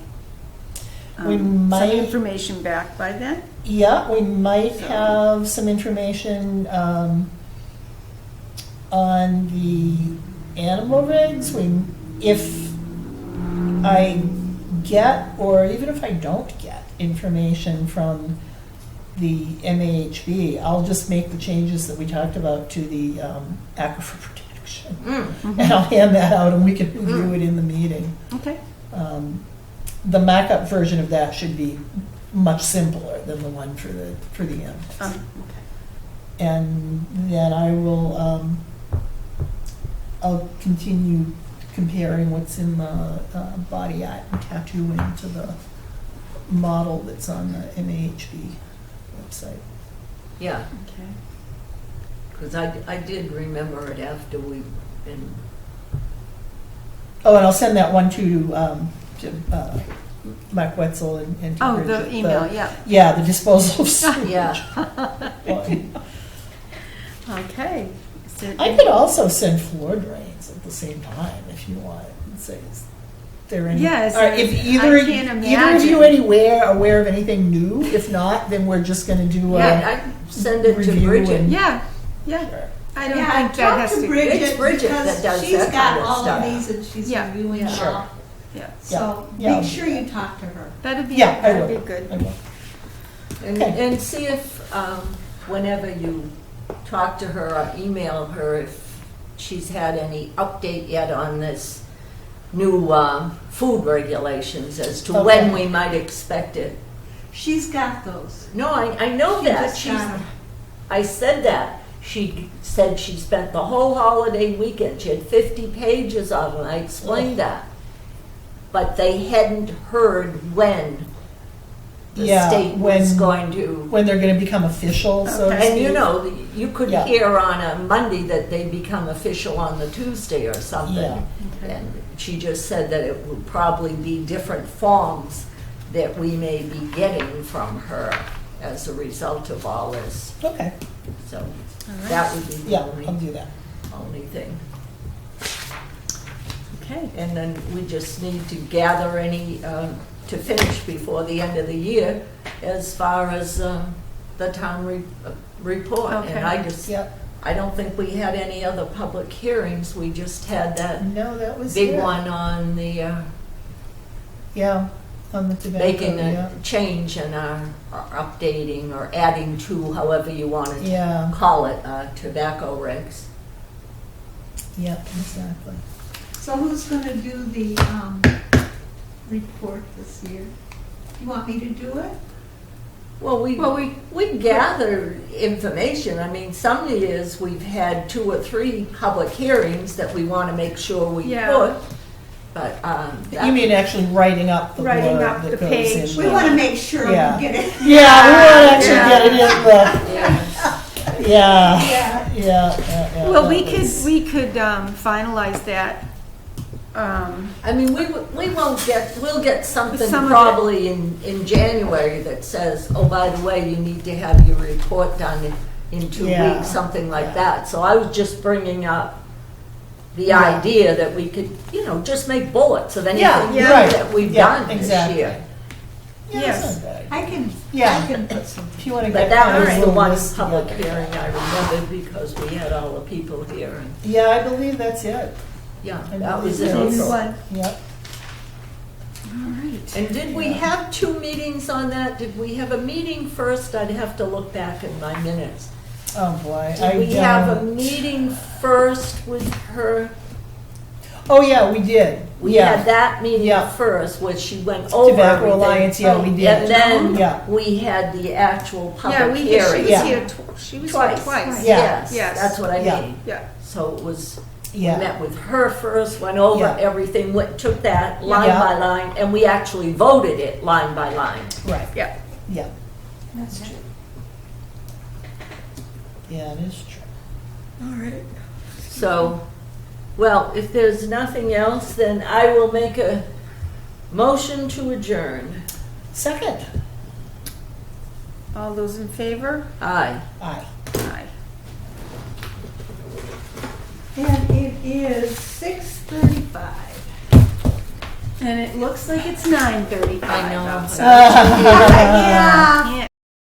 We some might- information back by then. Yeah, we might So- have some information on the animal rigs. If I get, or even if I don't get information from the MAHB, I'll just make the changes that we talked about to the aquifer protection. And I'll hand that out and we can review it in the meeting. Okay. The markup version of that should be much simpler than the one for the animals. Okay. And then I will, I'll continue comparing what's in the body art and tattooing to the model that's on the MAHB website. Yeah, Okay. because I did remember it after we've been, Oh, and I'll send that one to Mark Wetzel and to Oh, Bridget, the email, yeah. Yeah, the disposal of sewage. yeah. one. Okay. Is there I any- could also send floor drains at the same time if you want. And say, is there any? Yeah, is Or there- if I either can't either of you imagine. anywhere aware of anything new? If not, then we're just going to do Yeah, I send it to review Bridget. and- Yeah, yeah. Sure. I don't Yeah, think that talk has to to. Bridget It's Bridget that because does she's that got kind of all stuff. of these and she's Yeah. reviewing them Sure. all. Yeah. So Yeah. make sure you talk to her. That'd be, Yeah, I that'd will. be good. I will. And, Okay. and see if, whenever you talk to her or email her, if she's had any update yet on this new food regulations as to when Okay. we might expect it. She's got those. No, I know She that. just got 'em. I said that. She said she spent the whole holiday weekend. She had 50 pages of them. I explained that. But they hadn't heard when the Yeah, state was going to. When they're going to become official, so to Okay. And you speak. know, you could Yeah. hear on a Monday that they become official on the Tuesday or something. Yeah. Okay. And she just said that it would probably be different forms that we may be getting from her as a result of all this. Okay. So right. that would be the Yeah, I'll do that. only thing. Okay. And then we just need to gather any, to finish before the end of the year as far as the town report. Okay. And I just, Yeah. I don't think we had any other public hearings. We just had that No, that was big it. one on the Yeah, on the tobacco. making yeah. a change in our updating or adding to, however you want to Yeah. call it, tobacco regs. Yeah, exactly. So who's gonna do the, report this year? You want me to do it? Well, we gather information. I mean, some years we've had 2 or 3 public hearings that we want to make sure we Yeah. put. But, You mean actually writing up the Writing blurb up that the goes page. in We the- wanna make sure we Yeah. get it. Yeah, we want to actually Yeah. get it in the, yeah, yeah, yeah. Well, that we was- could finalize that. I mean, we'll get something Some of it. probably in January that says, oh, by the way, you need to have your report done in 2 Yeah. weeks, something like that. So I was just bringing up the Yeah. idea that we could, just make bullets of anything Yeah, new yeah. that we've Yeah, done this exactly. year. Yeah, Yes. that's not bad. I can Yeah. put some. If you want to But get that kind of was a the little one list public together. hearing I remembered because we had all the people here. And Yeah, I believe that's it. yeah, I that was believe in so. April. One. Yep. All right. And did we have 2 meetings on that? Did we have a meeting first? I'd have to look back in my minutes. Oh, boy. Did we have a meeting first with her? Oh, yeah, we did. We Yeah. had that meeting Yeah. first, where she went over Tobacco everything. Alliance, yeah, we did. And then Yeah. we had the actual Yeah, public she hearing. was Yeah. here, she was here Twice. twice. Yeah. Yes, Yes. that's what I Yeah. mean. Yeah. So it was, we Yeah. met with her first, went over Yeah. everything, took that line Yeah. by line, and we actually voted it line by line. Right, Yeah. yeah. That's true. Yeah, it is true. All right. So, well, if there's nothing else, then I will make a motion to adjourn. Second. All those in favor? Aye. Aye. Aye. And it is 6:35. And it looks like it's 9:35 I know. outside. Yeah,